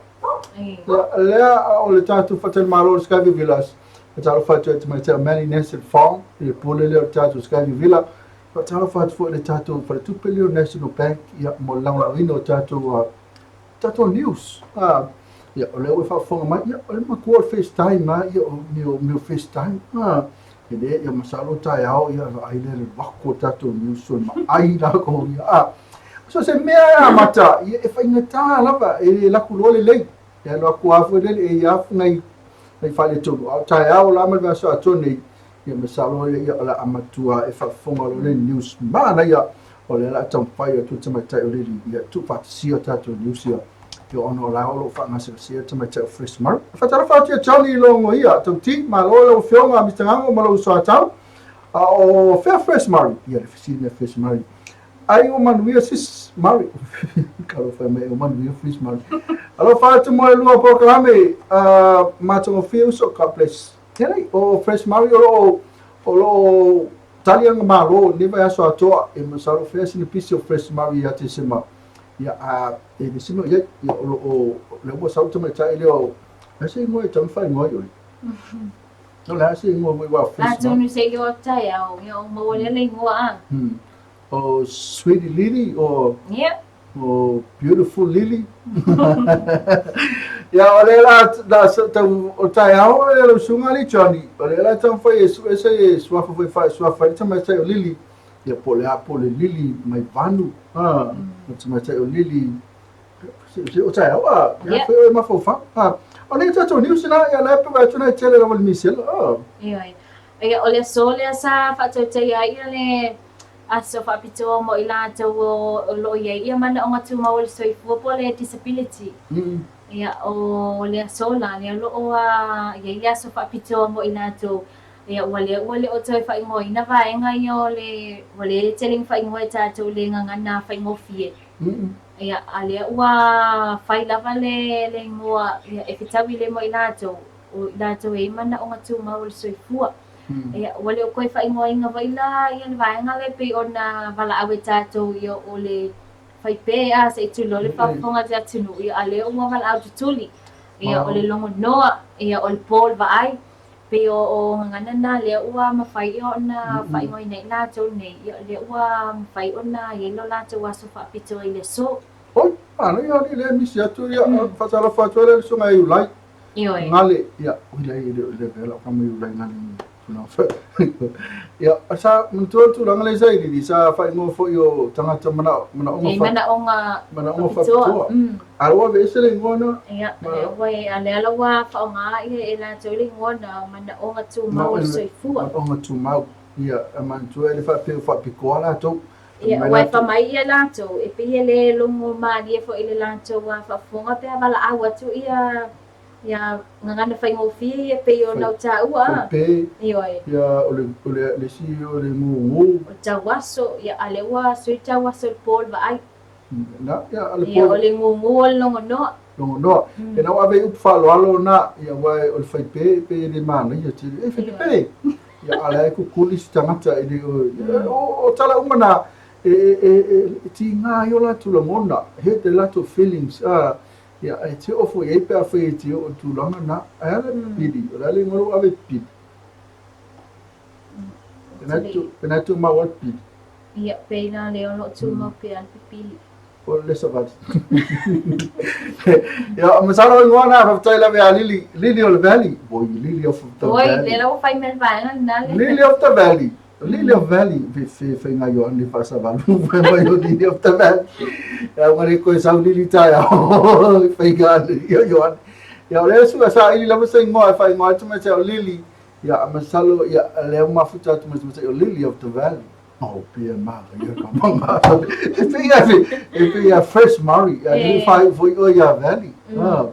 Lea o le tatu fatel malo skavi villas. Talo fatu et mai te many nested farm. Le pole le tatu skavi villa. Talo fatu fo le tatu for the 2 billion national bank ia mo launa rino tatu news. Ia o le o fa fonga mai ia o le ma ko FaceTime mai ia o meu FaceTime. Ele ia masalo tai ao ia ai le wako tatu news so ma ai la ko ia. So se mea mata ia e fa ingata lava e la kulole le. Ia lo ku afu le e ia fu ngai fa le tu. Tai ao la ma so atoni ia masalo ia la amatua e fa fonga lo le news. Mana ia o le la tampai tu tama tai o le ia tu fa si tatu news ia. Yo ono la o fa ngase sia tama tai fresh mar. Fa tara fa tia Johnny longo ia tu ti ma lo fionga mi tango ma lo so atau. O fair fresh mar ia le fisina fresh mar. Ai o manuia sis mari. Kalo fa me o manuia fresh mar. Alo fa tu mo lua proclame ma to fio so complex. Kene o fresh mar o lo talianga ma lo ni va so ato e mo sa fresh ni piece of fresh mar ia Tesema. Ia e de sino ia o le mo sa tu me tai le o. Ese mo e tan fa mo yo. No la se mo wa fresh. Tu nu se yo tai au yo mo le le ngoa. Oh, sweetie Lily or oh, beautiful Lily. Ya ole la ta o tai ao le sunga li Johnny. Ole la tan foi ese swafa foi tama tai o Lily. Ya pole Lily mai vanu. Tama tai o Lily. Se o tai ao ya foi ma fofa. Ole ta to news na ya la pa tuna tele la misel. Ia ole sole sa fa tai ai le aso fa pito mo ila to lo ia mana onga tu ma wol soi fu pole disability ia o le sola le lo o ia so fa pito mo ila to ia wale o toi fa ngo ina va enga yo le wale telling fa ngo ta to le nga na fa ngo fie ia ale wa fa la vale le ngo ia e fitawi le mo ila to o ila to e mana onga tu ma wol soi fu ia wale o koi fai ngoa inga vaila ia le vaenga le pe ona vala awe tatou ia o le fai pe a se itu lo le whafonga te atunu ia ale o mua vala au tutuli ia o le longo noa ia o le Paul vaai pe o nganana le ua mawhai ia ona fai ngoa ina ina tau nei ia le ua mawhai ona ia lo la tau aso whapito i le so ano ia ni le misi atu ia whatara whatua le sunga i ulai ngale ia ulai le vela kama i ulai ngale ya asa mentua tu lang le sai di sa fa ngo fo yo tanga mana onga fa to alwa ve se le ngona ya we ale wa fa nga ia ela to le ngona mana onga tu mau soi fu onga tu mau ia man tu ele fa pe ko la to ia we fa mai ia la to e pe ele longo ma dia fo ele la to wa fa fonga pe vala awa tu ia ya ngana fai ngofi pe yo na ta ua ya ole le si ole mu ta waso ya alewa so ta waso Paul va ai na ya ale Paul ole ngu longo no e na ave up fa lo na ya vai ole fai pe de mana ya ti e fai pe ya ale ku kulis tangata e o tala umana ti nga yo la tu lo mona he te la to feelings ya e te ofo e pe afa e te o tu langa na ala pidi ala le ngoro ave pidi Penatu mawat pi. Ia pena leo lo tu mau pe an pipili. O le sabat. Ya masalo ngona fa taila be Lily of the Valley. Boy, Lily of the Oi, Valley. le lo fai men vai na. Lily of the Valley. Lily of the Valley. Fe ngayo ni fa sa balu. Fe ngayo Lily of the Valley. Ya ngari ko sa Lily ta ya. Fe ga yo. Ya le su sa ili la sa ngo fa ngo tu me sa Lily. Ya masalo ya le mafuta tu me sa Lily of the Valley. Oh, pia mara, ya kamanga. If you fresh Murray, you fight for your valley. Na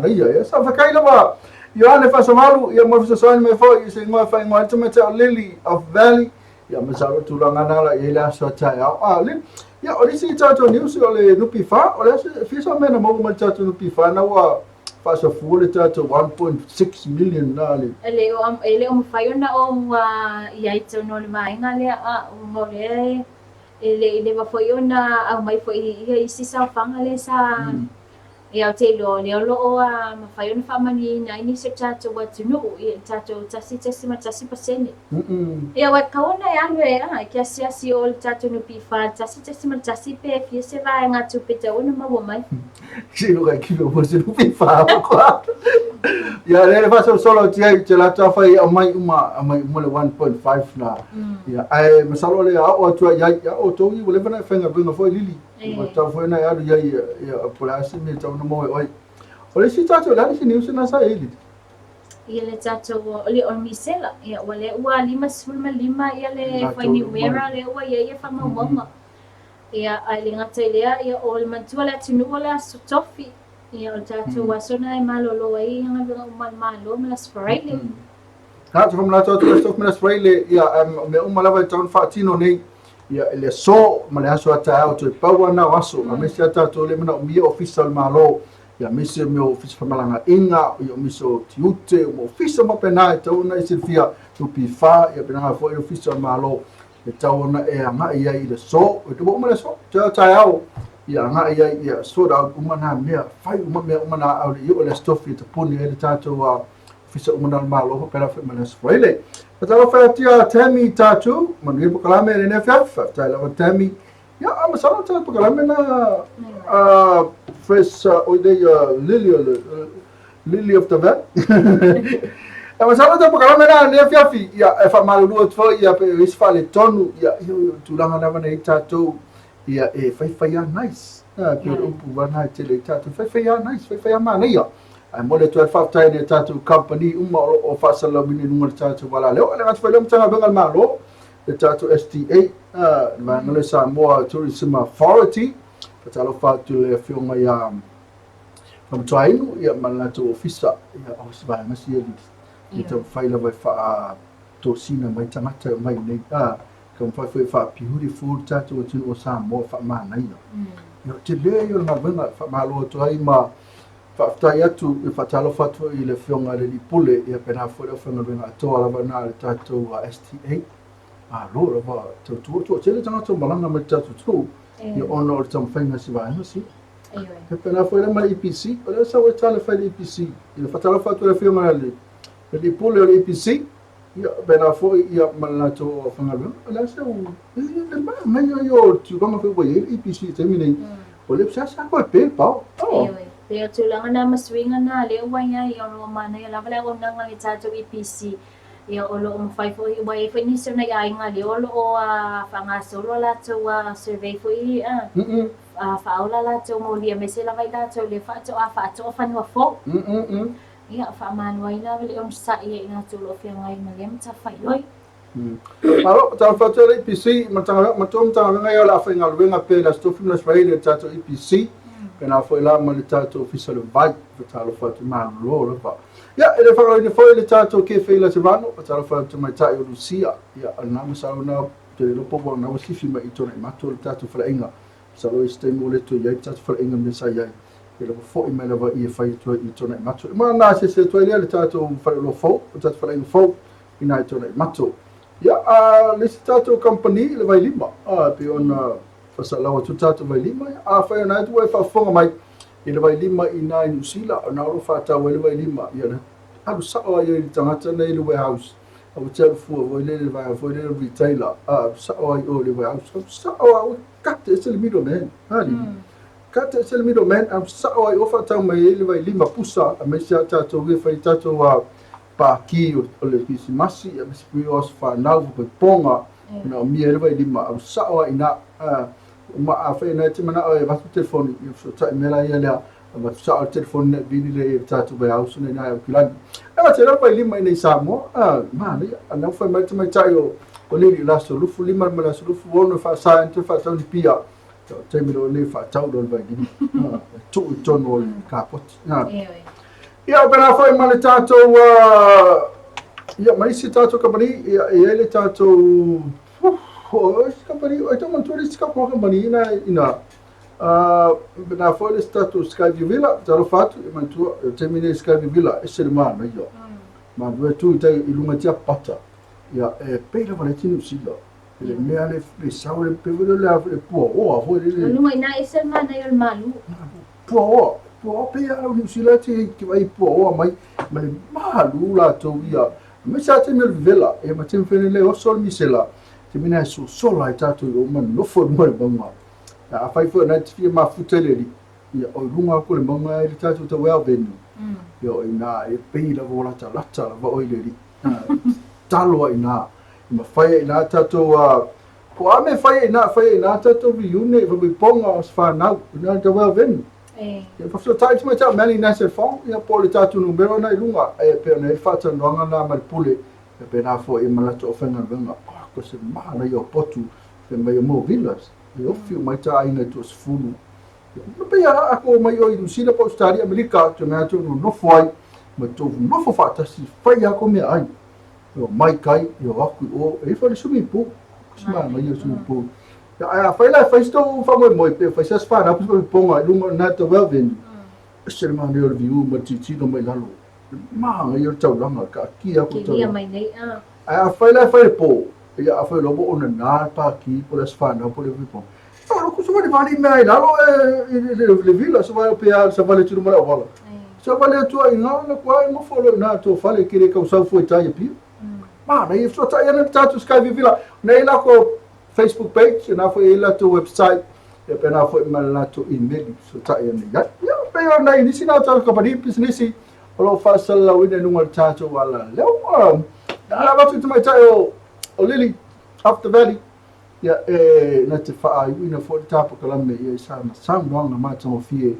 ya sa fakai lama. You ane fa samalu, ya mo fa soan me fo, you say mo fa mo to meta Lily of Valley. Ya masalo tulangana la ila so ta ya. Lin. Ya orisi ta to news ole nupi fa, ole fi so mena mo mo ta to nupi fa na wa fa so full ta to 1.6 million na le. Ele fai na o ia ito no le mai ngale mo le ele va foi na a mai foi ia isi sa fangale sa ia te lo ma fai na fa mani na ini se chacho wa tunu ia chacho chasi ma chasi pasene ia wa kaona ya le kia si o chacho no pi fa chasi ma chasi pe fi se va nga tu pe te ona ma wo mai si lo ga ki lo mo se no pi fa kwa ya le fa solo te la ta fa ia mai mo le 1.5 na ya ai masalo le o tu ya o to i le vana fa nga bringa foi Lily ma ta foi na ya polasi me ta no mo oi ole si tato la si news na sa ele ia le tato ole on misela ia wale ua 5 ia le fa ni mera le ua ia fa mama ia ale ngata ia ole mantua la tunu wala tofi ia o tato wa sona malolo ai nga malo mala sprayle ha tu famla tato stof mala sprayle ia me lava town fatino nei ia le so male aso ata auto pawa na waso a mesi ata to le mana mi official malo ia mesi mi official malanga inga ia miso tiute mo official mo pena to na silvia to pifa ia pena fo official malo le tau na e anga ia i le so e to mo le so ta au ia anga ia so da umana mea fai umana au le le stuff it puni e tato wa official umana malo pena fe manas fraile. Patalo fa tia Tammy tatu, mangi bukalame ne FF, tala Tammy. Ya amasala tala bukalame na fresh oide Lily of the Valley. Amasala tala bukalame na ne FF ya fa malu fo ya pe isfale tonu ya tulanga na na tatu ya fa ya nice. Pe upu wana tele tatu fa ya nice, fa ya mana ya. Mo le 12 taine tatu company o fasala bini nunga tatu wala leo le ngatfa lem tanga bengal malo le tatu STA ma ngale Samoa Tourism Authority patalo fatu le fiunga ya from trainu ya malatu officer ya osba ngasi ya ito faila vai fa to sina mai tamata mai nei kam fa beautiful tatu o Samoa fa mana yo te le yo na benga fa malo to ai ma fa atu e fatalo fatu i le fionga le pule ia pena fo le fionga benga to ala bana le tatu STA lo va to tele tanga to malanga me tatu tu ia ono le tam fainga si va no si e pena fo le mal EPC o le sa o tale fa le EPC ia fatalo fatu le fionga le pule le EPC ia pena fo ia malanga to fionga le sa o ma yo tu como foi o EPC terminei o le sa ko pe pa Leo tulanga na maswinga na leo wanya ya lo mana ya lava leo na ngali tato EPC ya olo 5 wa if ni so na ya nga leo lo fanga solo la to survey fo fa ola la to mo lia mese la vai la to le fa to fa no fo ya fa man wa ina leo sa ya ina to lo fia ngai na lem ta fa loi alo ta fa to EPC matanga ngai la fa ngal wenga pe la stofim la sprayle tato EPC pena foi lá mal tato official vai fatalo fatu man lo fa ya ele fa le foi le tato ke fe la sevano fatalo fatu mai tai o Lucia ya na masa na te lo povo na wasi fi mai tone mato le tato fra inga sa lo este mo le to ya tato fra inga me sa ya ele foi mai la va i fa to i tone mato ma na se to le tato fa lo fo tato fra inga fo ina tone mato ya le tato company le vai lima pe on fasalawa tu tatu vai lima fa na tu fa fonga mai ile vai lima ina New Zealand na ro fa ta vai lima ia na alu sa o ia tangata na ile warehouse au tell fu vo le vai vo le retailer sa o o le vai sa o kate se le middleman ali kate se le middleman sa o o fa tau mai le vai lima pusa a me sa tato we fa tato wa pa ki o le kisi masi a me se os fa na vo ponga no mi le vai lima sa o ina ma a fa na te mana o va telefone so ta me la ia le ma sa o telefone ne vini le tato vai au sune na o kilani ela te rapa i lima nei Samoa ma le ana fa mai te mai tai o le la so lufu lima ma la so lufu ono fa sa ente fa tau ni pia te me lo le fa tau do vai di tu tono kapot ia bena fa mai tato ia mai si tato company ia ele tato company o to man tourist company ina na foi status Skyview Villa zaro fatu man tu termine Skyview Villa eselma na yo ma due tu tai ilunga tia pata ya pela valentino silo le meale le saure pevolo le ave po o avo le ilunga ina eselma na yo malu po pe ya no silo ti ki vai po o mai ma le malu la to ya me sa te mel villa e ma tem fene le o sol misela te mina so sola itato yo man no fo mo banga a fai fo na ti ma futele ia o lunga ko le manga i tatu te well venue yo ina e pei la vola ta lata va o ile ri talo ina ma fai ina tatu ko ame fai ina tatu vi une va bi ponga os fa na ina te well venue e fa so tai mai ta mani na se fon ia po le tatu numero na lunga e pe na fa ta ndonga na mal pule e pe na fo e malato ofenga venga ko se mana yo potu pe mai mo villas eu fio mai ta ainda tu sfulu no pe a ko mai o i sila po stari america to na to no foi ma to no fo fata si fai a ko me ai yo mai kai yo aku o e fa le sumi po sma mai yo sumi po a fai la fai sto fa mo pe fai sa fa na po ponga lu na to well venue se ma ne review ma ti no mai lalo ma mai yo tau langa ka ki a ko to mai nei a fai la fai po ia a fai lobo ona na pa ki po le sfa na po le vipo no ku so vale mai la le villa so vai pe so vale tudo mala wala so vale tu ai na kwa mo folo na to fale que ka usau foi tai pi ma na if so tai na tatu sky villa na ila ko Facebook page na foi ila to website e pe na foi mal na to email so tai na ya pe na ini sina ta ko pa di business lo fa sal la wina nunga tatu wala le ala ba tu mai tai o lili after valley ya na te fa ai ina fo tapo kala me ia sa na sam no na ma tamo fie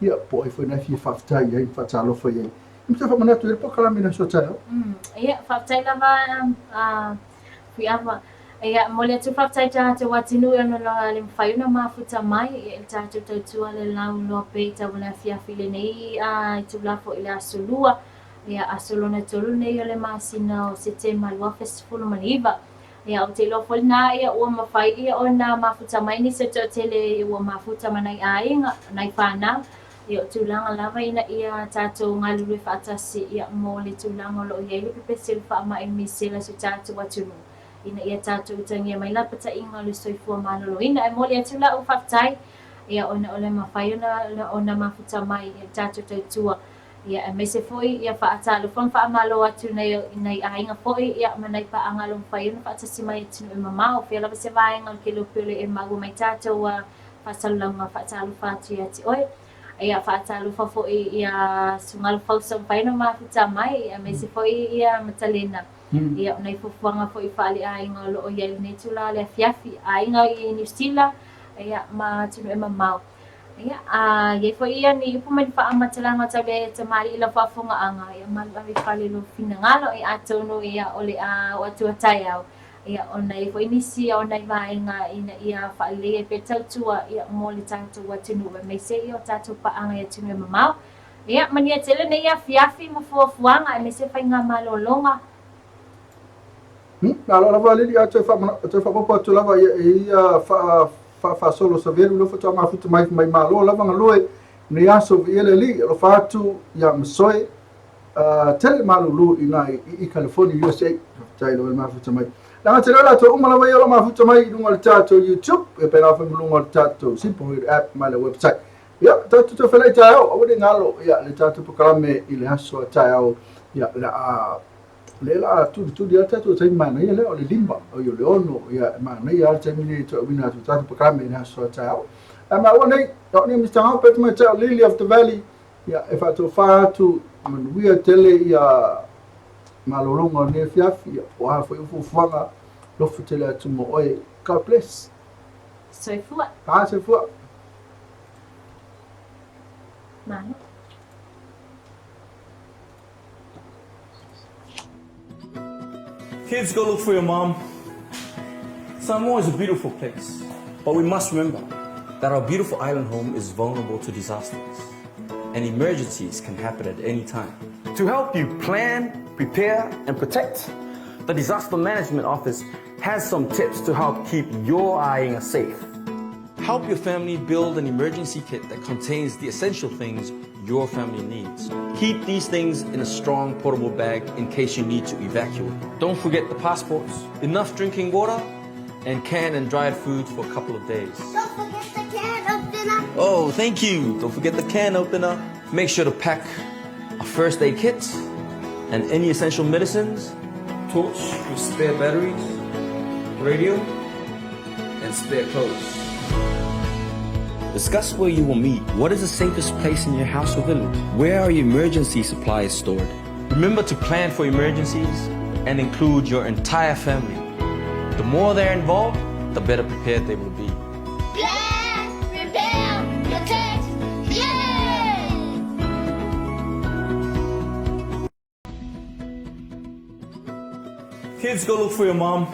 ia po foi na fie fa tai ai fa talo foi ai mta fa mana tu po kala me na so tai ia fa tai lava fi ava ia mole tu fa tai ta te watinu ana la le fai na ma futa mai ia ta tu tu ale la lo pe ta na fia file nei tu la fo ila solua ia asolona tolu nei le masina o Tesema lo festival maniva ia o te lo fo na ia o mafai ia ona mafuta mai ni se tele o mafuta manai ainga nai fana ia tulanga lava ina ia tato ngalu fa atasi ia mo le tulanga lo ia le pepesel fa mai misela se tato watunu ina ia tato tangia mai la pata inga le soifua manolo ina mo le tula o fatai ia ona ole mafai ona mafuta mai ia tato tua ia me se foi ia fa atalo fa malo atu nei ainga foi ia manai pa angalo fai na fa tsi mai tinu mama o fela se vai ngal kilo pele e mago mai tato wa fa salanga fa atalo fa tia ti oi ia fa atalo fa foi ia sungal fa so fai na ma futa mai ia me se foi ia matalena ia nei fuanga foi fa ali ainga lo ia nei tula le fiafi ainga i ni stila ia ma tinu mama ia ye foi ia ni pu mai fa amatalanga tabe tamari la fa fonga anga ia mal ave fale lo finangalo ia atono ia ole watu atayao ia ona i foi nisi ona i vainga ina ia fa le pe tua ia moli tanto watu no me se ia tatu pa anga ia tunu mama ia mania tele ne ia fiafi mo fuanga me se fa nga malolonga na la vale ia te fa po tu lava ia fa solo saveru lo fa ma futu mai malo lava ngaloe ne aso ele li lo fatu ya msoe tele malulu ina i California USA tai lo ma futu mai la tele la to umala vai lo ma futu mai lunga tato YouTube e pena fa lunga tato simple app ma le website ya tato to fele tai o de ngalo ya le tato po kalame ile aso tai o ya la lela tu dia tu sai mana ia le o le lima o yo le ono ia mana ia te mini to wina tu tatu pakame na so tau ma o nei o ni Mr. Hopper ma tau Lily of the Valley ia e fa to fa tu manuia tele ia malolonga ne fiafi o ha foi fu fanga lo fu tele atu mo oi ka place so fu pa se fu mana Kids, go look for your mom. Samoa is a beautiful place, but we must remember that our beautiful island home is vulnerable to disasters, and emergencies can happen at any time. To help you plan, prepare, and protect, the Disaster Management Office has some tips to help keep your island safe. Help your family build an emergency kit that contains the essential things your family needs. Keep these things in a strong portable bag in case you need to evacuate. Don't forget the passports, enough drinking water, and canned and dried food for a couple of days. Don't forget the can opener. Oh, thank you. Don't forget the can opener. Make sure to pack a first aid kit and any essential medicines, torch with spare batteries, radio, and spare clothes. Discuss where you will meet. What is the safest place in your house or village? Where are your emergency supplies stored? Remember to plan for emergencies and include your entire family. The more they're involved, the better prepared they will be. Plan, prepare, protect, yay! Kids, go look for your mom.